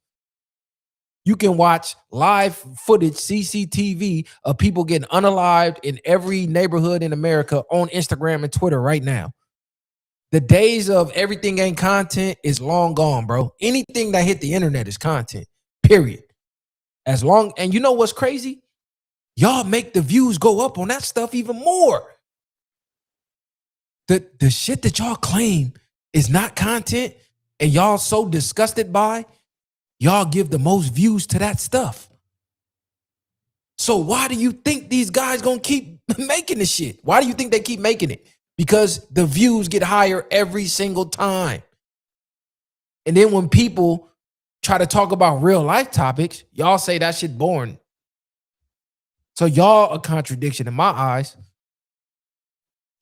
You can watch live footage, CCTV, of people getting unalived in every neighborhood in America on Instagram and Twitter right now. The days of everything ain't content is long gone, bro. Anything that hit the internet is content, period. As long, and you know what's crazy? Y'all make the views go up on that stuff even more. The shit that y'all claim is not content and y'all so disgusted by, y'all give the most views to that stuff. So why do you think these guys gonna keep making this shit? Why do you think they keep making it? Because the views get higher every single time. And then when people try to talk about real life topics, y'all say that shit boring. So y'all a contradiction in my eyes.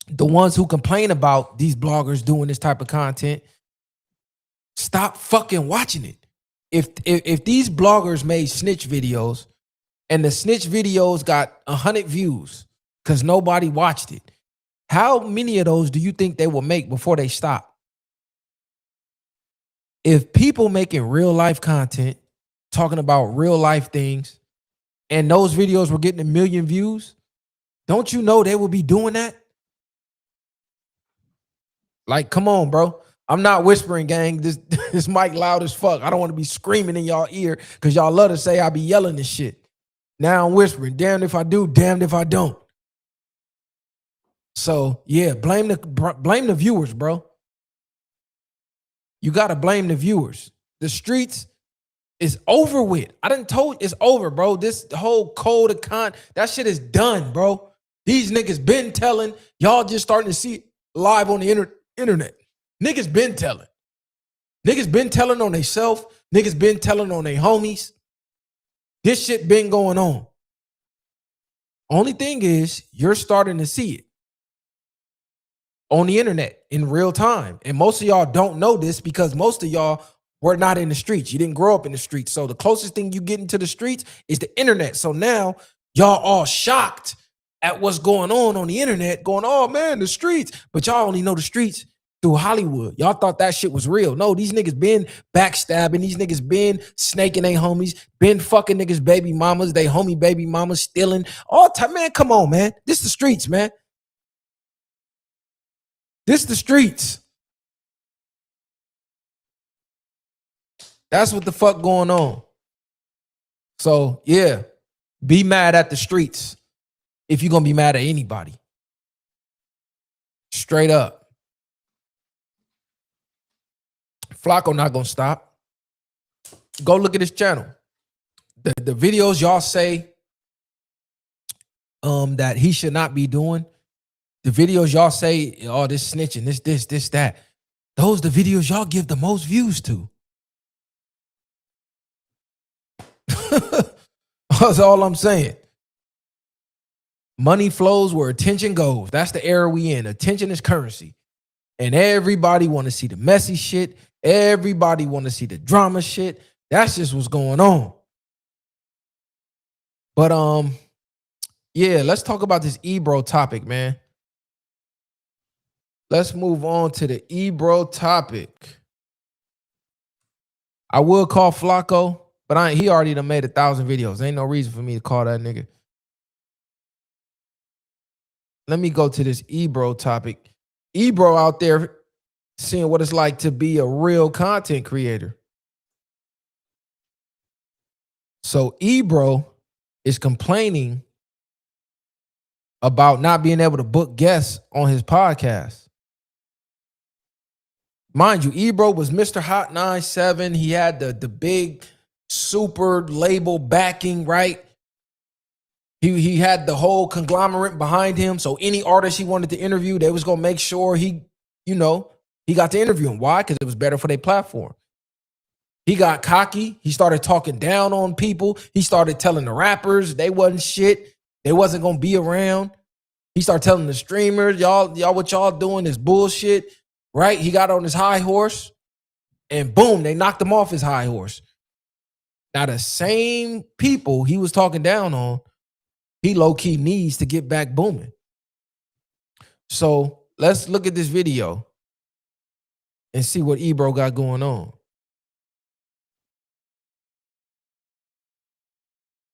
The ones who complain about these bloggers doing this type of content, stop fucking watching it. If these bloggers made snitch videos and the snitch videos got 100 views because nobody watched it, how many of those do you think they will make before they stop? If people making real life content, talking about real life things, and those videos were getting 1 million views, don't you know they will be doing that? Like, come on, bro. I'm not whispering, gang. This mic loud as fuck. I don't want to be screaming in y'all ear because y'all love to say I be yelling this shit. Now I'm whispering. Damned if I do, damned if I don't. So yeah, blame the viewers, bro. You gotta blame the viewers. The streets is over with. I done told it's over, bro. This whole code of that shit is done, bro. These niggas been telling. Y'all just starting to see it live on the internet. Niggas been telling. Niggas been telling on themselves. Niggas been telling on their homies. This shit been going on. Only thing is, you're starting to see it on the internet in real time. And most of y'all don't know this because most of y'all were not in the streets. You didn't grow up in the streets. So the closest thing you get into the streets is the internet. So now y'all all shocked at what's going on the internet, going, oh man, the streets. But y'all only know the streets through Hollywood. Y'all thought that shit was real. No, these niggas been backstabbing. These niggas been snaking they homies, been fucking niggas baby mamas, they homie baby mamas, stealing all time. Man, come on, man. This the streets, man. This the streets. That's what the fuck going on. So yeah, be mad at the streets if you're gonna be mad at anybody. Straight up. Flakko not gonna stop. Go look at his channel. The videos y'all say that he should not be doing. The videos y'all say, oh, this snitching, this, that. Those the videos y'all give the most views to. That's all I'm saying. Money flows where attention goes. That's the era we in. Attention is currency. And everybody want to see the messy shit. Everybody want to see the drama shit. That's just what's going on. But yeah, let's talk about this Ebro topic, man. Let's move on to the Ebro topic. I would call Flakko, but he already done made 1,000 videos. Ain't no reason for me to call that nigga. Let me go to this Ebro topic. Ebro out there seeing what it's like to be a real content creator. So Ebro is complaining about not being able to book guests on his podcast. Mind you, Ebro was Mr. Hot 97. He had the big super label backing, right? He had the whole conglomerate behind him. So any artist he wanted to interview, they was going to make sure he got to interview him. Why? Because it was better for their platform. He got cocky. He started talking down on people. He started telling the rappers they wasn't shit. They wasn't gonna be around. He started telling the streamers, y'all, what y'all doing is bullshit, right? He got on his high horse, and boom, they knocked him off his high horse. Now the same people he was talking down on, he low-key needs to get back booming. So let's look at this video and see what Ebro got going on.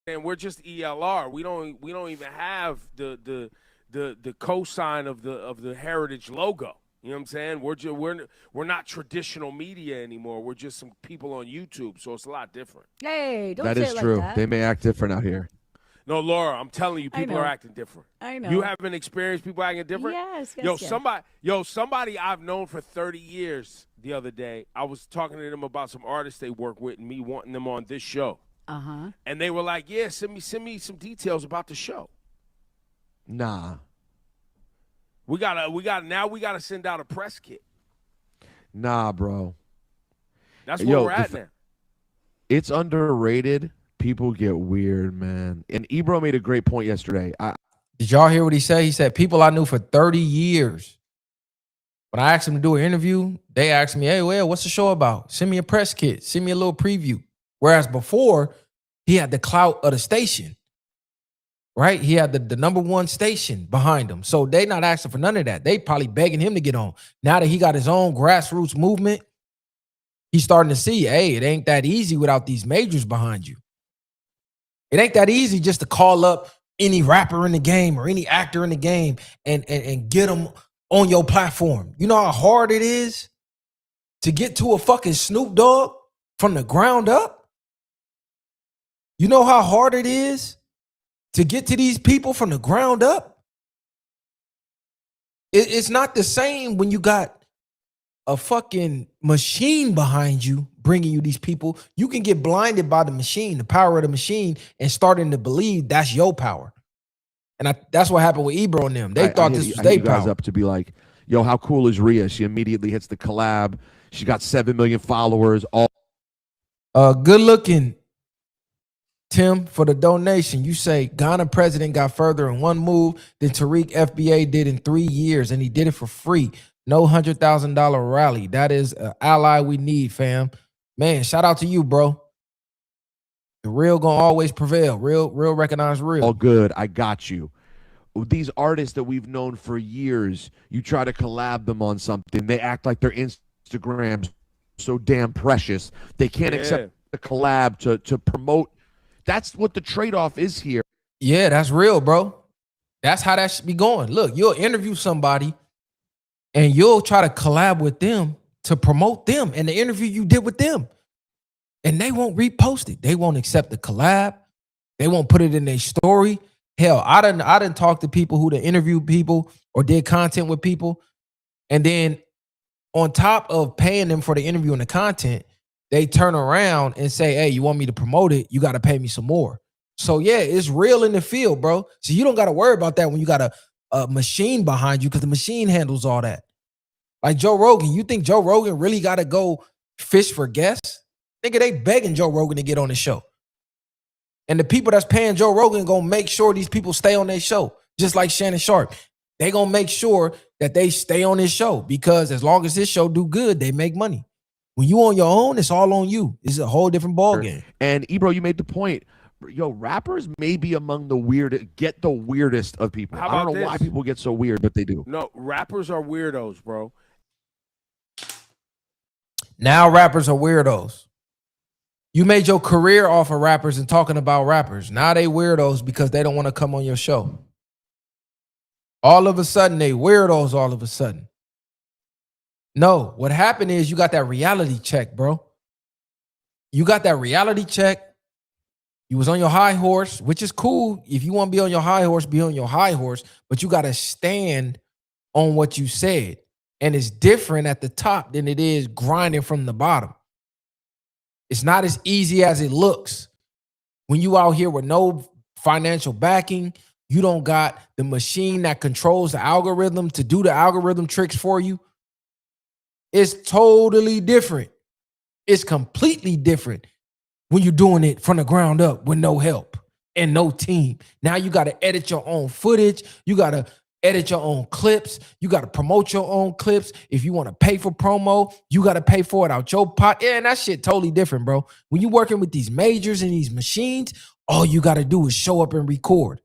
And we're just ELR. We don't even have the cosign of the Heritage logo. You know what I'm saying? We're not traditional media anymore. We're just some people on YouTube, so it's a lot different. Hey, don't That say is it like true. that. They may act different out here. No, Laura, I'm telling you, I people know. are acting different. I know. You haven't experienced people acting different? Yes, yes, Somebody I've known for 30 years the other day, I was talking to them about some artists they work with and me wanting them on this show. Uh-huh. And they were like, yeah, send me some details about the show. Nah. We gotta send out a press kit. Nah, bro. That's where we're at now. It's underrated. People get weird, man. And Ebro made a great point yesterday. Did y'all hear what he said? He said, people I knew for 30 years. When I asked him to do an interview, they asked me, hey, well, what's the show about? Send me a press kit. Send me a little preview. Whereas before, he had the clout of the station, right? He had the number one station behind him. So they not asking for none of that. They probably begging him to get on. Now that he got his own grassroots movement, he's starting to see, hey, it ain't that easy without these majors behind you. It ain't that easy just to call up any rapper in the game or any actor in the game and get them on your platform. You know how hard it is to get to a fucking Snoop Dogg from the ground up? You know how hard it is to get to these people from the ground up? It's not the same when you got a fucking machine behind you bringing you these people. You can get blinded by the machine, the power of the machine, and starting to believe that's your power. And that's what happened with Ebro and them. They thought this was their guys power. up to be like, yo, how cool is Rhea? She immediately hits the collab. She got 7 million followers. All Good looking, Tim, for the donation. You say Ghana president got further in one move than Tariq FBA did in 3 years, and he did it for free. No $100,000 rally. That is an ally we need, fam. Man, shout out to you, bro. The real gonna always prevail. Real recognize real. all good. I got you. These artists that we've known for years, you try to collab them on something. They act like their Instagram's so damn precious. They can't accept the collab to promote. That's what the trade-off is here. Yeah, that's real, bro. That's how that should be going. Look, you'll interview somebody and you'll try to collab with them to promote them and the interview you did with them. And they won't repost it. They won't accept the collab. They won't put it in their story. Hell, I didn't talk to people who interviewed people or did content with people. And then on top of paying them for the interview and the content, they turn around and say, hey, you want me to promote it? You got to pay me some more. So yeah, it's real in the field, bro. So you don't got to worry about that when you got a machine behind you, because the machine handles all that. Like Joe Rogan, you think Joe Rogan really got to go fish for guests? Nigga, they begging Joe Rogan to get on the show. And the people that's paying Joe Rogan gonna make sure these people stay on their show. Just like Shannon Sharp. They gonna make sure that they stay on this show, because as long as this show do good, they make money. When you on your own, it's all on you. It's a whole different ballgame. And Ebro, you made the point. Yo, rappers may be among the weirdest of people. How I don't about know why this? people get so weird, but they do. No, rappers are weirdos, bro. Now rappers are weirdos. You made your career off of rappers and talking about rappers. Now they weirdos because they don't want to come on your show. All of a sudden, they weirdos all of a sudden. No, what happened is you got that reality check, bro. You got that reality check. You was on your high horse, which is cool. If you want to be on your high horse, be on your high horse. But you got to stand on what you said. And it's different at the top than it is grinding from the bottom. It's not as easy as it looks. When you out here with no financial backing, you don't got the machine that controls the algorithm to do the algorithm tricks for you. It's totally different. It's completely different when you're doing it from the ground up with no help and no team. Now you got to edit your own footage. You got to edit your own clips. You got to promote your own clips. If you want to pay for promo, you got to pay for it out your pot. Yeah, and that shit totally different, bro. When you're working with these majors and these machines, all you got to do is show up and record.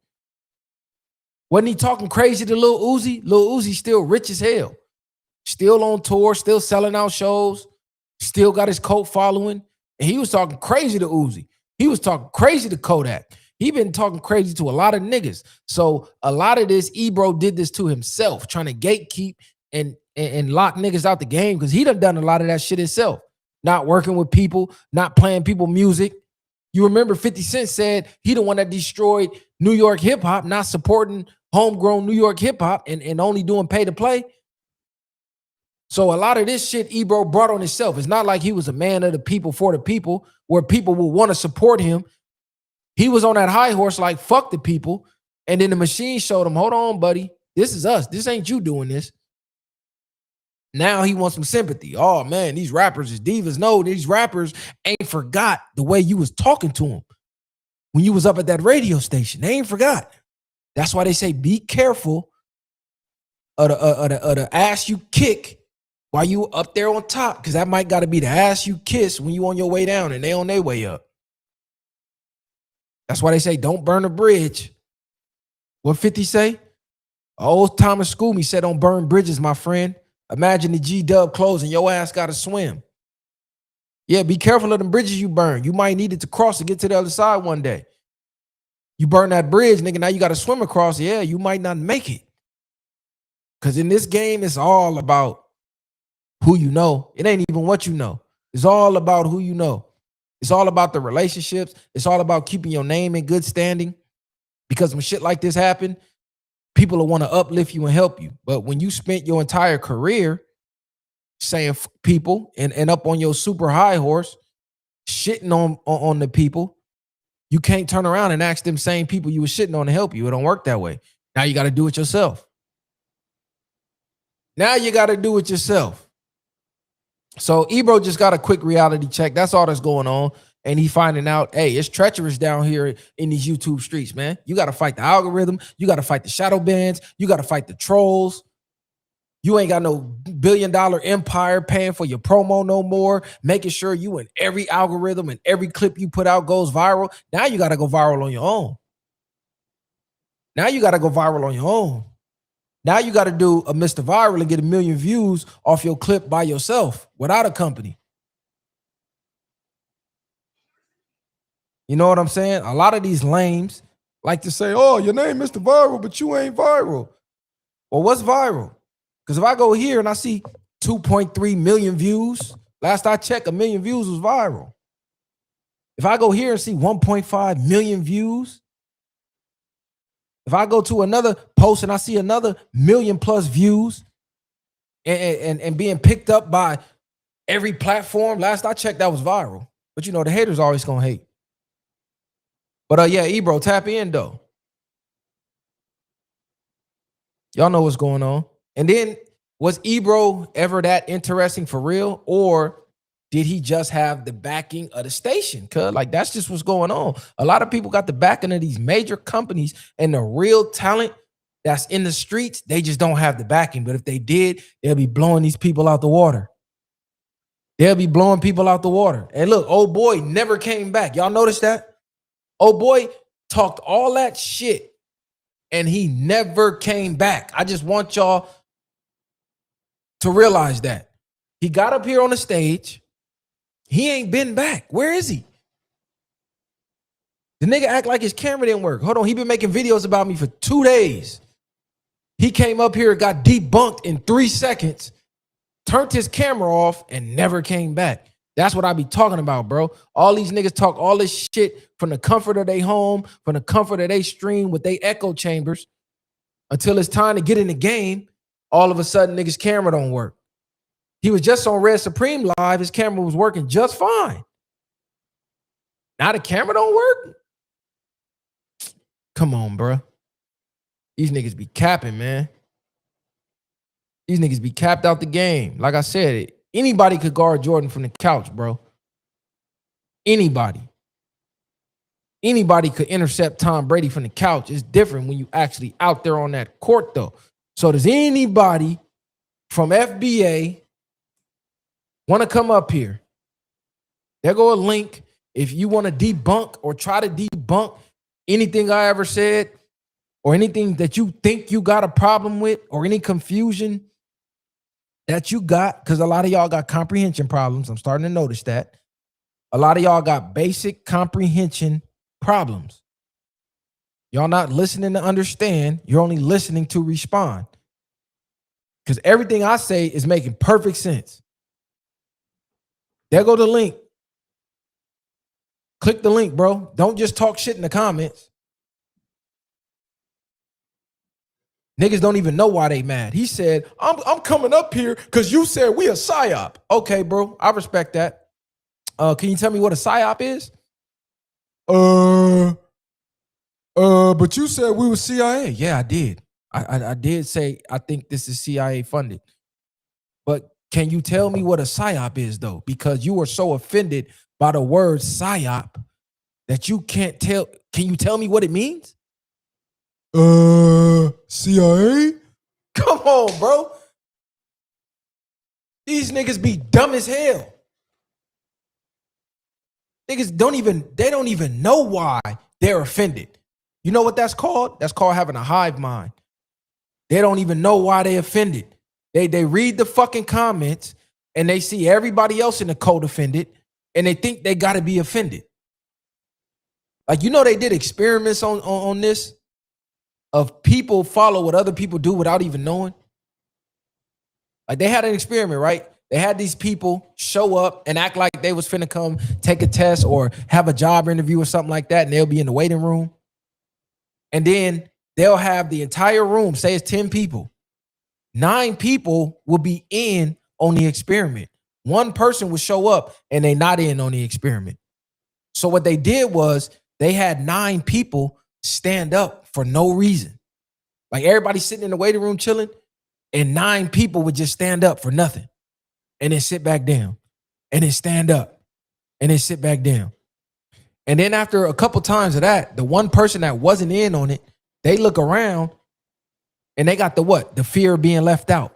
Wasn't he talking crazy to Lil Uzi? Lil Uzi still rich as hell. Still on tour, still selling out shows, still got his cult following. And he was talking crazy to Uzi. He was talking crazy to Kodak. He been talking crazy to a lot of niggas. So a lot of this, Ebro did this to himself, trying to gatekeep and lock niggas out the game because he done a lot of that shit himself. Not working with people, not playing people music. You remember 50 Cent said he the one that destroyed New York hip hop, not supporting homegrown New York hip hop and only doing pay to play. So a lot of this shit Ebro brought on himself. It's not like he was a man of the people for the people where people will want to support him. He was on that high horse like, fuck the people. And then the machine showed him, hold on, buddy. This is us. This ain't you doing this. Now he wants some sympathy. Oh, man, these rappers is divas. No, these rappers ain't forgot the way you was talking to them when you was up at that radio station. They ain't forgot. That's why they say be careful of the ass you kick while you up there on top, because that might got to be the ass you kiss when you on your way down and they on their way up. That's why they say don't burn a bridge. What 50 say? Old Thomas Schoolme said don't burn bridges, my friend. Imagine the G-Dub closing, your ass got to swim. Yeah, be careful of them bridges you burn. You might need it to cross to get to the other side one day. You burn that bridge, nigga, now you got to swim across. Yeah, you might not make it. Because in this game, it's all about who you know. It ain't even what you know. It's all about who you know. It's all about the relationships. It's all about keeping your name in good standing. Because when shit like this happen, people will want to uplift you and help you. But when you spent your entire career saying people and up on your super high horse, shitting on the people, you can't turn around and ask them same people you were shitting on to help you. It don't work that way. Now you got to do it yourself. Now you got to do it yourself. So Ebro just got a quick reality check. That's all that's going on. And he finding out, hey, it's treacherous down here in these YouTube streets, man. You got to fight the algorithm. You got to fight the shadow bans. You got to fight the trolls. You ain't got no billion-dollar empire paying for your promo no more, making sure you in every algorithm and every clip you put out goes viral. Now you got to go viral on your own. Now you got to go viral on your own. Now you got to do a Mr. Viral and get 1 million views off your clip by yourself without a company. You know what I'm saying? A lot of these lames like to say, oh, your name Mr. Viral, but you ain't viral. Well, what's viral? Because if I go here and I see 2.3 million views, last I checked, 1 million views was viral. If I go here and see 1.5 million views, if I go to another post and I see another 1 million plus views and being picked up by every platform, last I checked, that was viral. But you know, the haters always gonna hate. But yeah, Ebro, tap in though. Y'all know what's going on. And then, was Ebro ever that interesting for real? Or did he just have the backing of the station? Cause like that's just what's going on. A lot of people got the backing of these major companies, and the real talent that's in the streets, they just don't have the backing. But if they did, they'll be blowing these people out the water. They'll be blowing people out the water. And look, old boy never came back. Y'all notice that? Old boy talked all that shit and he never came back. I just want y'all to realize that. He got up here on the stage. He ain't been back. Where is he? The nigga act like his camera didn't work. Hold on, he been making videos about me for 2 days. He came up here, got debunked in 3 seconds, turned his camera off, and never came back. That's what I be talking about, bro. All these niggas talk all this shit from the comfort of their home, from the comfort of their stream with their echo chambers, until it's time to get in the game. All of a sudden, niggas' camera don't work. He was just on Red Supreme Live. His camera was working just fine. Now the camera don't work? Come on, bro. These niggas be capping, man. These niggas be capped out the game. Like I said, anybody could guard Jordan from the couch, bro. Anybody could intercept Tom Brady from the couch. It's different when you actually out there on that court, though. So does anybody from FBA want to come up here? There go a link. If you want to debunk or try to debunk anything I ever said or anything that you think you got a problem with or any confusion that you got, because a lot of y'all got comprehension problems. I'm starting to notice that. A lot of y'all got basic comprehension problems. Y'all not listening to understand. You're only listening to respond. Because everything I say is making perfect sense. There go the link. Click the link, bro. Don't just talk shit in the comments. Niggas don't even know why they mad. He said, I'm coming up here because you said we a psyop. Okay, bro. I respect that. Can you tell me what a psyop is? But you said we were CIA. Yeah, I did. I did say I think this is CIA funded. But can you tell me what a psyop is, though? Because you were so offended by the word psyop that you can't tell. Can you tell me what it means? CIA? Come on, bro. These niggas be dumb as hell. Niggas don't even know why they're offended. You know what that's called? That's called having a hive mind. They don't even know why they offended. They read the fucking comments and they see everybody else in the code offended and they think they got to be offended. Like, you know, they did experiments on this of people follow what other people do without even knowing. Like, they had an experiment, right? They had these people show up and act like they was finna come take a test or have a job interview or something like that, and they'll be in the waiting room. And then they'll have the entire room, say it's 10 people. 9 people will be in on the experiment. One person would show up and they not in on the experiment. So what they did was they had 9 people stand up for no reason. Like, everybody sitting in the waiting room chilling, and 9 people would just stand up for nothing. And then sit back down, and then stand up, and then sit back down. And then after a couple times of that, the one person that wasn't in on it, they look around, and they got the what? The fear of being left out.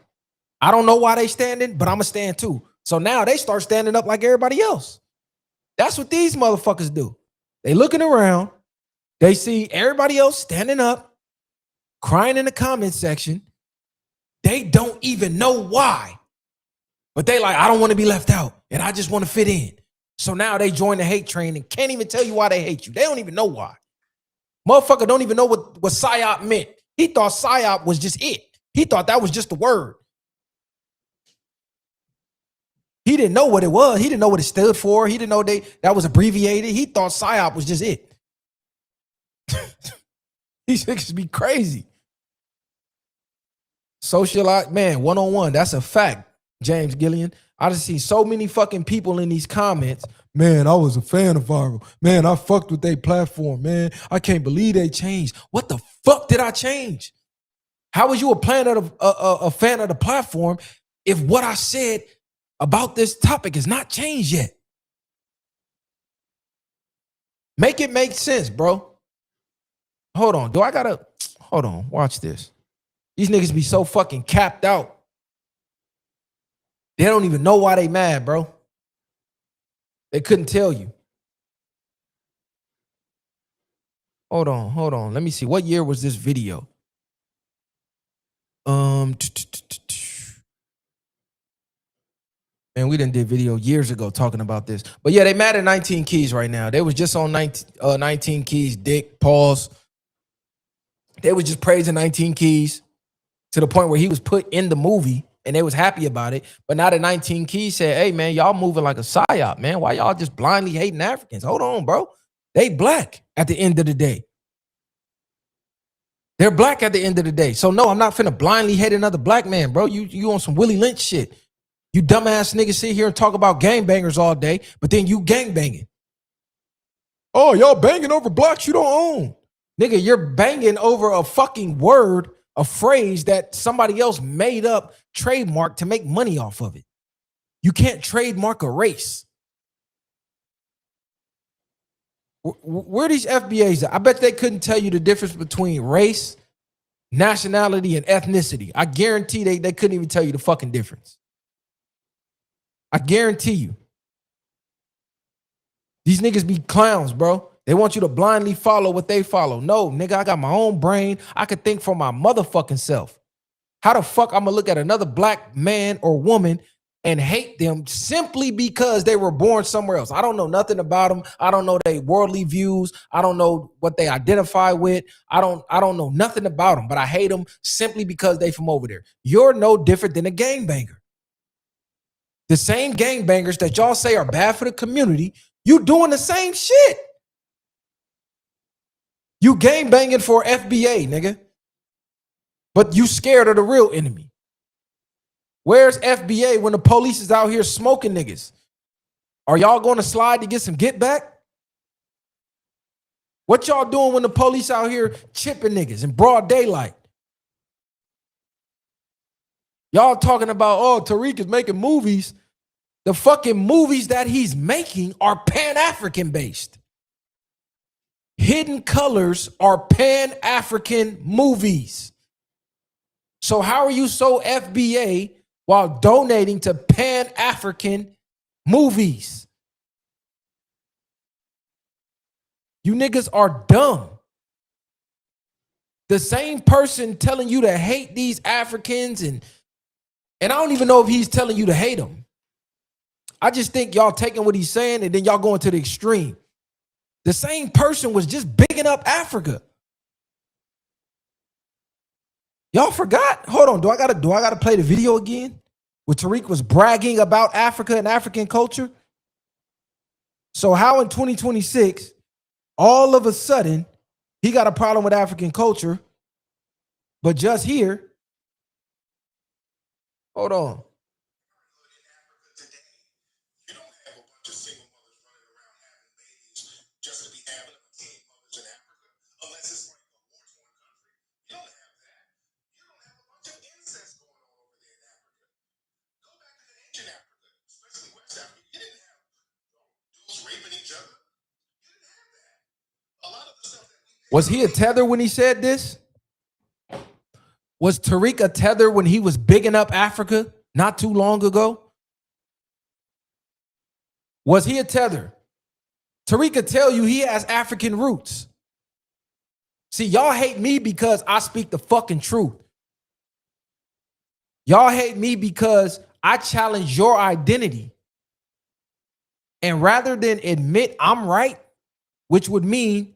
I don't know why they standing, but I'm going to stand too. So now they start standing up like everybody else. That's what these motherfuckers do. They looking around, they see everybody else standing up, crying in the comment section. They don't even know why. But they like, I don't want to be left out, and I just want to fit in. So now they join the hate train and can't even tell you why they hate you. They don't even know why. Motherfucker don't even know what psyop meant. He thought psyop was just it. He thought that was just the word. He didn't know what it was. He didn't know what it stood for. He didn't know that was abbreviated. He thought psyop was just it. These niggas be crazy. Socialite, man, one-on-one. That's a fact. James Gillian, I just see so many fucking people in these comments. Man, I was a fan of Viiral. Man, I fucked with their platform, man. I can't believe they changed. What the fuck did I change? How was you a fan of the platform if what I said about this topic is not changed yet? Make it make sense, bro. Hold on. Hold on. Watch this. These niggas be so fucking capped out. They don't even know why they mad, bro. They couldn't tell you. Hold on. Let me see. What year was this video? And we done did video years ago talking about this. But yeah, they mad at 19 Keys right now. They was just on 19 Keys, dick, pause. They was just praising 19 Keys to the point where he was put in the movie. And they was happy about it. But now the 19 Keys said, hey, man, y'all moving like a psyop, man. Why y'all just blindly hating Africans? Hold on, bro. They black at the end of the day. They're black at the end of the day. So, no, I'm not finna blindly hate another black man, bro. You on some Willie Lynch shit. You dumbass niggas sit here and talk about gangbangers all day, but then you gangbanging. Oh, y'all banging over blacks you don't own. Nigga, you're banging over a fucking word, a phrase that somebody else made up, trademark to make money off of it. You can't trademark a race. Where these FBAs at? I bet they couldn't tell you the difference between race, nationality, and ethnicity. I guarantee they couldn't even tell you the fucking difference. I guarantee you. These niggas be clowns, bro. They want you to blindly follow what they follow. No, nigga, I got my own brain. I could think for my motherfucking self. How the fuck I'm gonna look at another black man or woman and hate them simply because they were born somewhere else? I don't know nothing about them. I don't know their worldly views. I don't know what they identify with. I don't know nothing about them, but I hate them simply because they from over there. You're no different than a gangbanger. The same gangbangers that y'all say are bad for the community, you doing the same shit. You gangbanging for FBA, nigga. But you scared of the real enemy. Where's FBA when the police is out here smoking niggas? Are y'all going to slide to get some get back? What y'all doing when the police out here chipping niggas in broad daylight? Y'all talking about, oh, Tariq is making movies. The fucking movies that he's making are Pan-African based. Hidden Colors are Pan-African movies. So how are you so FBA while donating to Pan-African movies? You niggas are dumb. The same person telling you to hate these Africans, and I don't even know if he's telling you to hate them. I just think y'all taking what he's saying and then y'all going to the extreme. The same person was just bigging up Africa. Y'all forgot? Hold on. Do I gotta play the video again? Where Tariq was bragging about Africa and African culture? So how in 2026, all of a sudden, he got a problem with African culture, but just here, hold on. Was he a tether when he said this? Was Tariq a tether when he was bigging up Africa not too long ago? Was he a tether? Tariq could tell you he has African roots. See, y'all hate me because I speak the fucking truth. Y'all hate me because I challenge your identity. And rather than admit I'm right, which would mean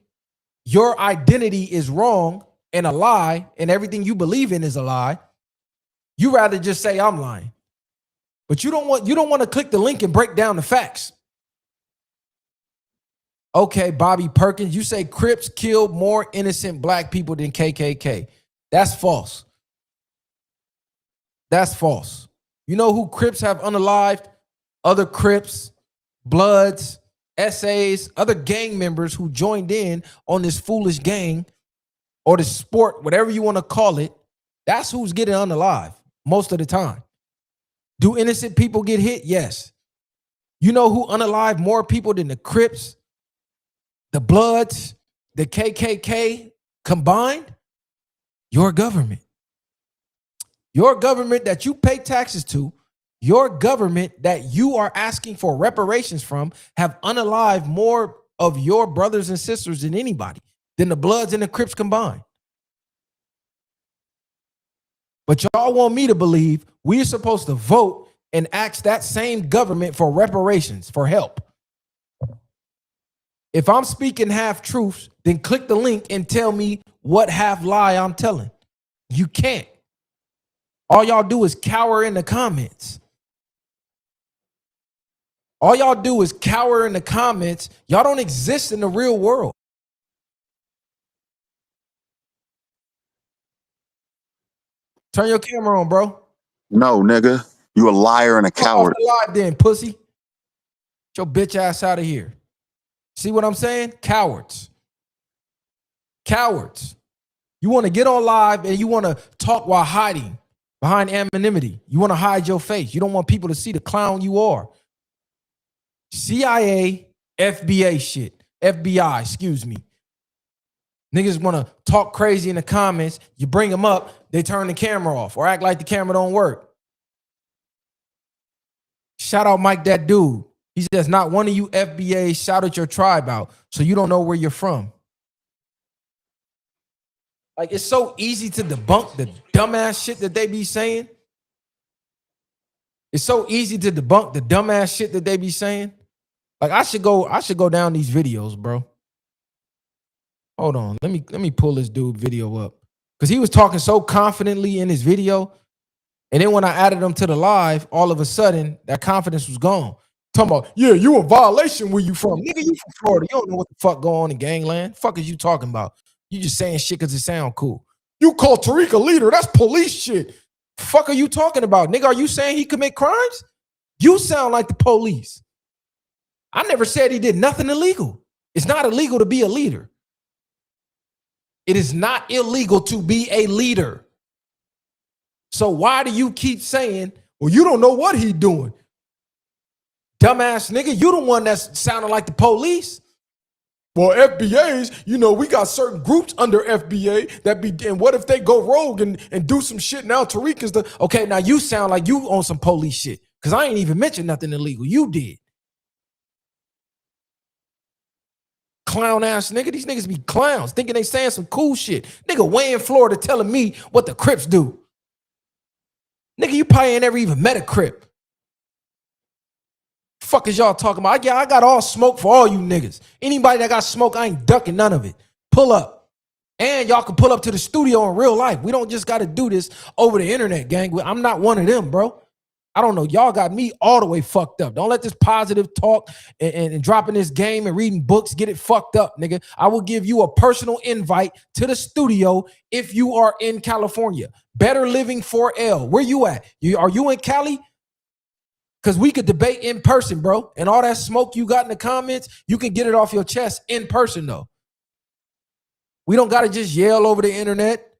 your identity is wrong and a lie, and everything you believe in is a lie, you rather just say I'm lying. But you don't want to click the link and break down the facts. Okay, Bobby Perkins, you say Crips killed more innocent black people than KKK. That's false. That's false. You know who Crips have unalived? Other Crips, Bloods, SAs, other gang members who joined in on this foolish gang or this sport, whatever you want to call it. That's who's getting unalive most of the time. Do innocent people get hit? Yes. You know who unalived more people than the Crips, the Bloods, the KKK combined? Your government. Your government that you pay taxes to, your government that you are asking for reparations from, have unalived more of your brothers and sisters than anybody, than the Bloods and the Crips combined. But y'all want me to believe we're supposed to vote and ask that same government for reparations, for help. If I'm speaking half truths, then click the link and tell me what half lie I'm telling. You can't. All y'all do is cower in the comments. All y'all do is cower in the comments. Y'all don't exist in the real world. Turn your camera on, bro. No, nigga. You a liar and a coward. Off the live then, pussy. Get your bitch ass out of here. See what I'm saying? Cowards. Cowards. You want to get on live and you want to talk while hiding behind anonymity. You want to hide your face. You don't want people to see the clown you are. CIA, FBA shit. FBI, excuse me. Niggas want to talk crazy in the comments. You bring them up, they turn the camera off or act like the camera don't work. Shout out Mike, that dude. He says, not one of you FBA shouted your tribe out, so you don't know where you're from. Like, it's so easy to debunk the dumbass shit that they be saying. It's so easy to debunk the dumbass shit that they be saying. Like, I should go down these videos, bro. Hold on. Let me pull this dude video up. Because he was talking so confidently in his video. And then when I added him to the live, all of a sudden, that confidence was gone. Talking about, yeah, you a violation where you from. Nigga, you from Florida. You don't know what the fuck going on in gangland. Fuck is you talking about? You just saying shit because it sound cool. You call Tariq a leader. That's police shit. Fuck are you talking about? Nigga, are you saying he commit crimes? You sound like the police. I never said he did nothing illegal. It's not illegal to be a leader. It is not illegal to be a leader. So why do you keep saying, well, you don't know what he doing? Dumbass nigga, you the one that's sounding like the police. Well, FBAs, you know, we got certain groups under FBA that be, and what if they go rogue and do some shit? Now Tariq is the, okay, now you sound like you on some police shit. Because I ain't even mentioned nothing illegal. You did. Clown ass nigga. These niggas be clowns thinking they saying some cool shit. Nigga way in Florida telling me what the Crips do. Nigga, you probably ain't never even met a Crip. Fuck is y'all talking about? Yeah, I got all smoke for all you niggas. Anybody that got smoke, I ain't ducking none of it. Pull up. And y'all can pull up to the studio in real life. We don't just got to do this over the internet, gang. I'm not one of them, bro. I don't know. Y'all got me all the way fucked up. Don't let this positive talk and dropping this game and reading books get it fucked up, nigga. I will give you a personal invite to the studio if you are in California. Better Living 4L. Where you at? Are you in Cali? Because we could debate in person, bro. And all that smoke you got in the comments, you can get it off your chest in person, though. We don't got to just yell over the internet.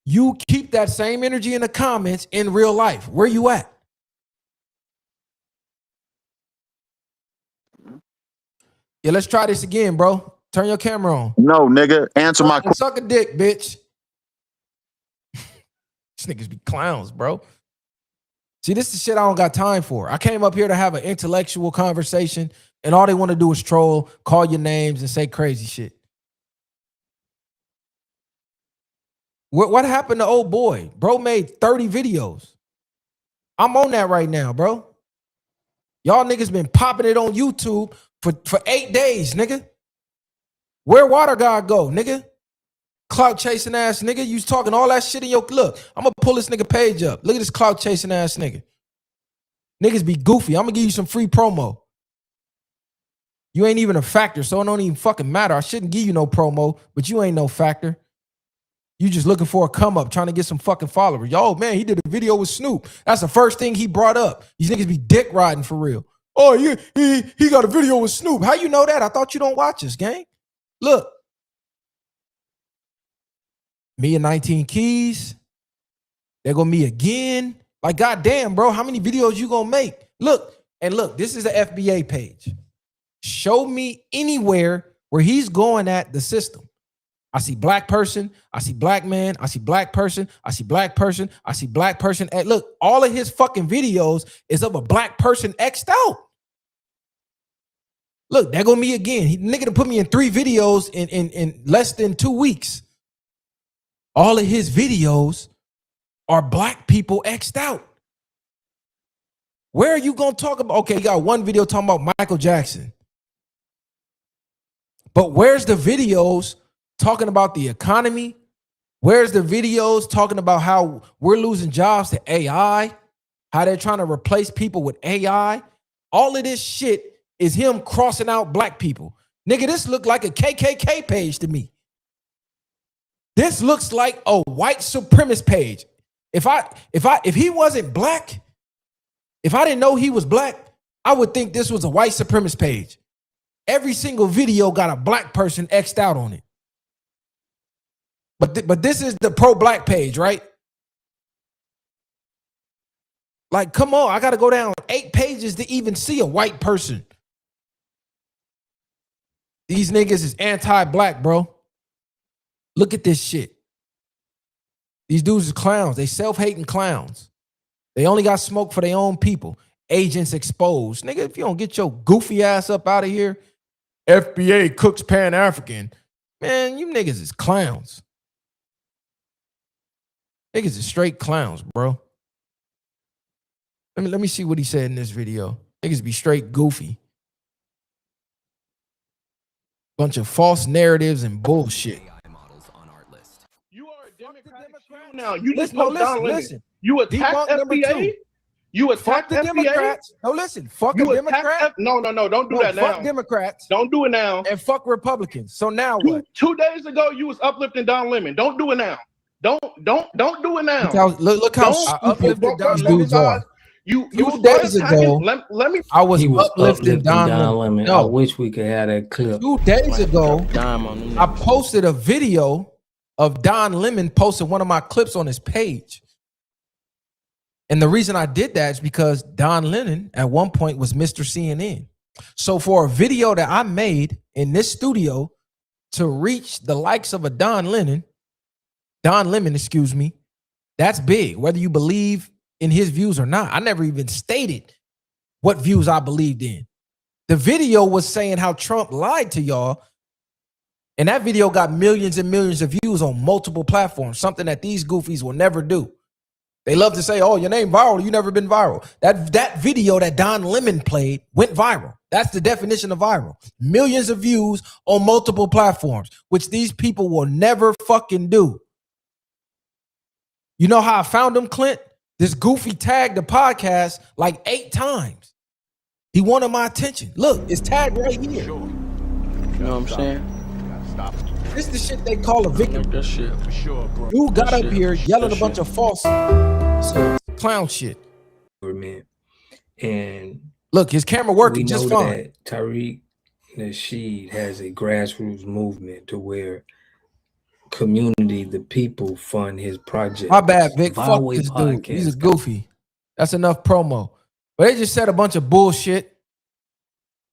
You keep that same energy in the comments in real life. Where you at? Yeah, let's try this again, bro. Turn your camera on. No, nigga. Answer my question. Suck a dick, bitch. These niggas be clowns, bro. See, this is shit I don't got time for. I came up here to have an intellectual conversation, and all they want to do is troll, call your names, and say crazy shit. What happened to old boy? Bro made 30 videos. I'm on that right now, bro. Y'all niggas been popping it on YouTube for 8 days, nigga. Where Water God go, nigga? Clout chasing ass nigga. You was talking all that shit in your look. I'm gonna pull this nigga page up. Look at this clout chasing ass nigga. Niggas be goofy. I'm gonna give you some free promo. You ain't even a factor, so it don't even fucking matter. I shouldn't give you no promo, but you ain't no factor. You just looking for a come up, trying to get some fucking followers. Yo, man, he did a video with Snoop. That's the first thing he brought up. These niggas be dick riding for real. Oh, yeah, he got a video with Snoop. How you know that? I thought you don't watch this, gang. Look. Me and 19 Keys. There go me again. Like, goddamn, bro, how many videos you gonna make? Look, and look, this is the FBA page. Show me anywhere where he's going at the system. I see black person, I see black man, I see black person, I see black person, I see black person. And look, all of his fucking videos is of a black person X'd out. Look, there go me again. He nigga to put me in 3 videos in less than 2 weeks. All of his videos are black people X'd out. Where are you gonna talk about? Okay, you got one video talking about Michael Jackson. But where's the videos talking about the economy? Where's the videos talking about how we're losing jobs to AI? How they're trying to replace people with AI? All of this shit is him crossing out black people. Nigga, this look like a KKK page to me. This looks like a white supremacist page. If he wasn't black, if I didn't know he was black, I would think this was a white supremacist page. Every single video got a black person X'd out on it. But this is the pro-black page, right? Like, come on, I got to go down 8 pages to even see a white person. These niggas is anti-black, bro. Look at this shit. These dudes are clowns. They self-hating clowns. They only got smoke for their own people. Agents exposed. Nigga, if you don't get your goofy ass up out of here, FBA cooks Pan-African. Man, you niggas is clowns. Niggas is straight clowns, bro. Let me see what he said in this video. Niggas be straight goofy. Bunch of false narratives and bullshit. You are a Democratic now. You just listen. You attack FBA. You attack the FBA. Democrats. No, listen. Fuck the Democrats. No. Don't do that now. Fuck Democrats. Don't do it now. And fuck Republicans. So now what? 2 days ago, you was uplifting Don Lemon. Don't do it now. Don't do it now. Look how stupid Don Lemon are. You 2 days ago, let me. I was uplifting Don Lemon. No. I wish we could have that clip. 2 days ago, I posted a video of Don Lemon posted one of my clips on his page. And the reason I did that is because Don Lemon at one point was Mr. CNN. So for a video that I made in this studio to reach the likes of a Don Lemon, excuse me, that's big, whether you believe in his views or not. I never even stated what views I believed in. The video was saying how Trump lied to y'all. And that video got millions and millions of views on multiple platforms, something that these goofies will never do. They love to say, oh, your name viral. You never been viral. That video that Don Lemon played went viral. That's the definition of viral. Millions of views on multiple platforms, which these people will never fucking do. You know how I found him, Clint? This goofy tagged the podcast like 8 times. He wanted my attention. Look, it's tagged right here. You know what I'm saying? This is the shit they call a victim. That shit for sure, bro. You got up here yelling a bunch of false clown shit. And look, his camera working just fine. That Tariq Nasheed has a grassroots movement to where community, the people, fund his project. My bad, Vic. Fuck this dude. He's a goofy. That's enough promo. But they just said a bunch of bullshit.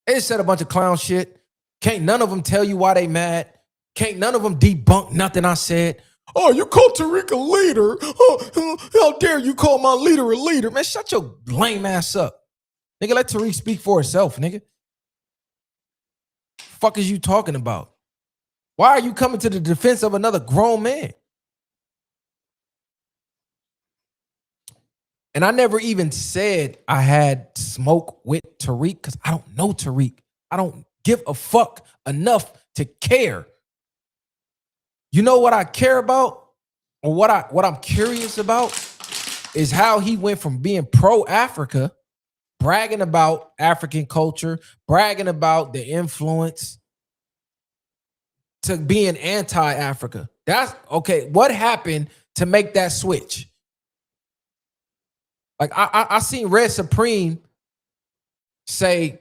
They just said a bunch of clown shit. Can't none of them tell you why they mad. Can't none of them debunk nothing I said. Oh, you called Tariq a leader. Oh, how dare you call my leader a leader? Man, shut your lame ass up. Nigga, let Tariq speak for herself, nigga. Fuck is you talking about? Why are you coming to the defense of another grown man? And I never even said I had smoke with Tariq because I don't know Tariq. I don't give a fuck enough to care. You know what I care about, or what I'm curious about, is how he went from being pro-Africa, bragging about African culture, bragging about the influence, to being anti-Africa. That's okay. What happened to make that switch? Like I seen Red Supreme say,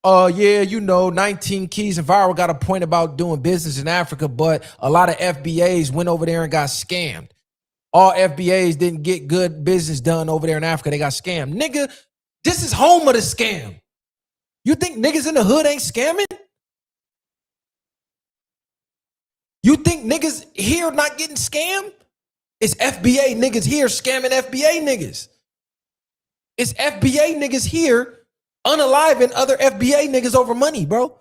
yeah, 19 Keys and Viiral got a point about doing business in Africa, but a lot of FBAs went over there and got scammed. All FBAs didn't get good business done over there in Africa. They got scammed. Nigga, this is home of the scam. You think niggas in the hood ain't scamming? You think niggas here not getting scammed? It's FBA niggas here scamming FBA niggas. It's FBA niggas here unaliving other FBA niggas over money, bro.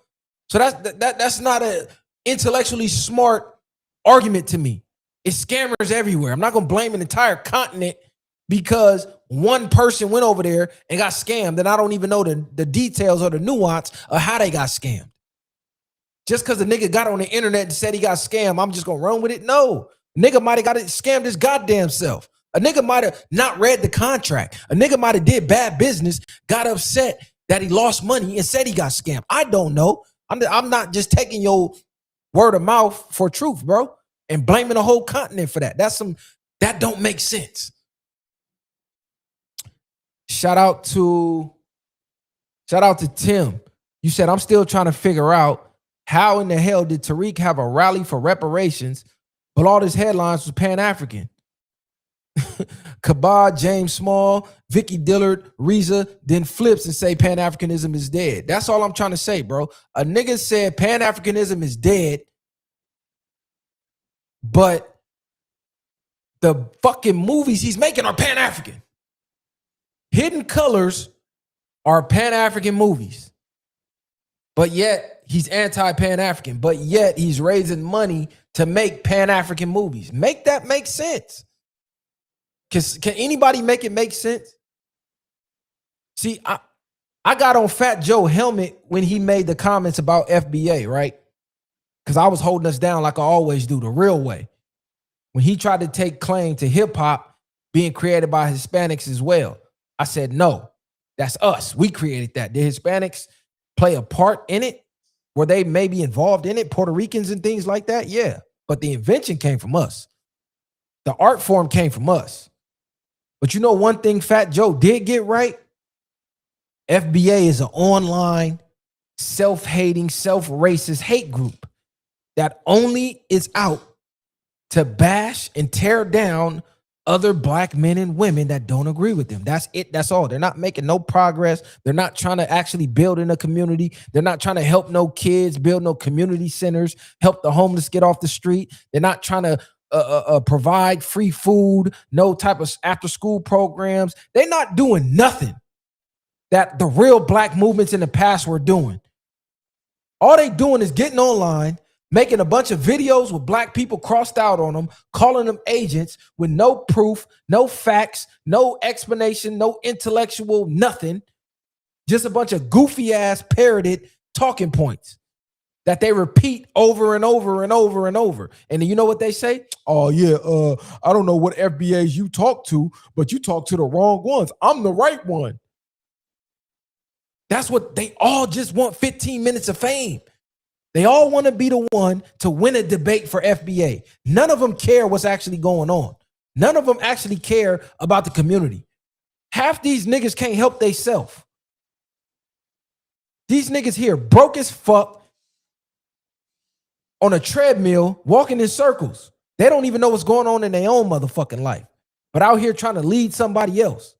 So that's not a intellectually smart argument to me. It's scammers everywhere. I'm not gonna blame an entire continent because one person went over there and got scammed, and I don't even know the details or the nuance of how they got scammed. Just because the nigga got on the internet and said he got scammed, I'm just gonna run with it? No. Nigga might have got it scammed his goddamn self. A nigga might have not read the contract. A nigga might have did bad business, got upset that he lost money and said he got scammed. I don't know. I'm not just taking your word of mouth for truth, bro, and blaming the whole continent for that. That don't make sense. Shout out to Tim. You said, I'm still trying to figure out how in the hell did Tariq have a rally for reparations, but all his headlines was Pan-African. Kabad, James Small, Vicky Dillard, Reza, then flips and say Pan-Africanism is dead. That's all I'm trying to say, bro. A nigga said Pan-Africanism is dead, but the fucking movies he's making are Pan-African. Hidden Colors are Pan-African movies, but yet he's anti-Pan-African, but yet he's raising money to make Pan-African movies. Make that make sense. Can anybody make it make sense? See, I got on Fat Joe helmet when he made the comments about FBA, right? Because I was holding us down like I always do, the real way. When he tried to take claim to hip-hop being created by Hispanics as well, I said, no, that's us. We created that. Did Hispanics play a part in it? Were they maybe involved in it? Puerto Ricans and things like that? Yeah. But the invention came from us. The art form came from us. But you know one thing Fat Joe did get right? FBA is an online, self-hating, self-racist hate group that only is out to bash and tear down other black men and women that don't agree with them. That's it. That's all. They're not making no progress. They're not trying to actually build in a community. They're not trying to help no kids, build no community centers, help the homeless get off the street. They're not trying to provide free food, no type of after school programs. They're not doing nothing that the real black movements in the past were doing. All they doing is getting online, making a bunch of videos with black people crossed out on them, calling them agents with no proof, no facts, no explanation, no intellectual, nothing. Just a bunch of goofy ass parroted talking points that they repeat over and over and over and over. And then you know what they say? Oh yeah, I don't know what FBAs you talk to, but you talk to the wrong ones. I'm the right one. That's what they all just want, 15 minutes of fame. They all want to be the one to win a debate for FBA. None of them care what's actually going on. None of them actually care about the community. Half these niggas can't help theyself. These niggas here broke as fuck on a treadmill, walking in circles. They don't even know what's going on in their own motherfucking life, but out here trying to lead somebody else.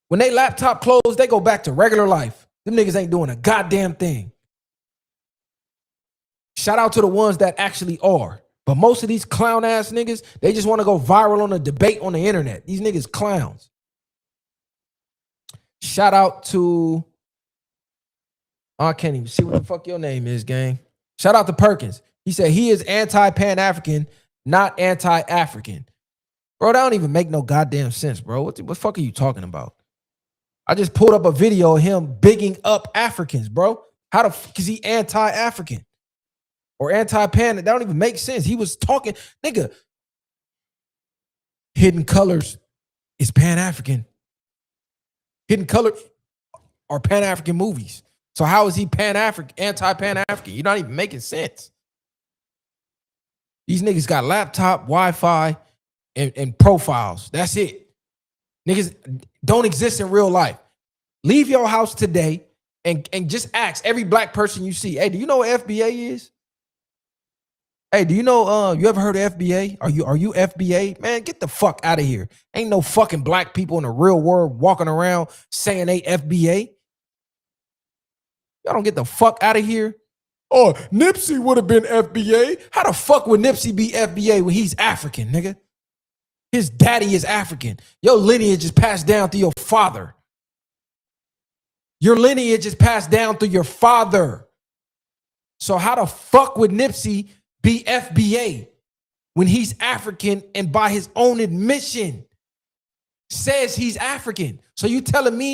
When they laptop closed, they go back to regular life. Them niggas ain't doing a goddamn thing. Shout out to the ones that actually are. But most of these clown ass niggas, they just want to go viral on a debate on the internet. These niggas clowns. Shout out to, I can't even see what the fuck your name is, gang. Shout out to Perkins. He said he is anti-Pan-African, not anti-African. Bro, that don't even make no goddamn sense, bro. What the fuck are you talking about? I just pulled up a video of him bigging up Africans, bro. How the fuck is he anti-African or anti-Pan? That don't even make sense. He was talking, nigga. Hidden Colors is Pan-African. Hidden Colors are Pan-African movies. So how is he Pan-African, anti-Pan-African? You're not even making sense. These niggas got laptop, Wi-Fi, and profiles. That's it. Niggas don't exist in real life. Leave your house today and just ask every black person you see, hey, do you know what FBA is? Hey, do you know, you ever heard of FBA? Are you FBA? Man, get the fuck out of here. Ain't no fucking black people in the real world walking around saying they FBA. Y'all don't get the fuck out of here. Oh, Nipsey would have been FBA. How the fuck would Nipsey be FBA when he's African, nigga? His daddy is African. Your lineage is passed down through your father. Your lineage is passed down through your father. So how the fuck would Nipsey be FBA when he's African and by his own admission says he's African? So you telling me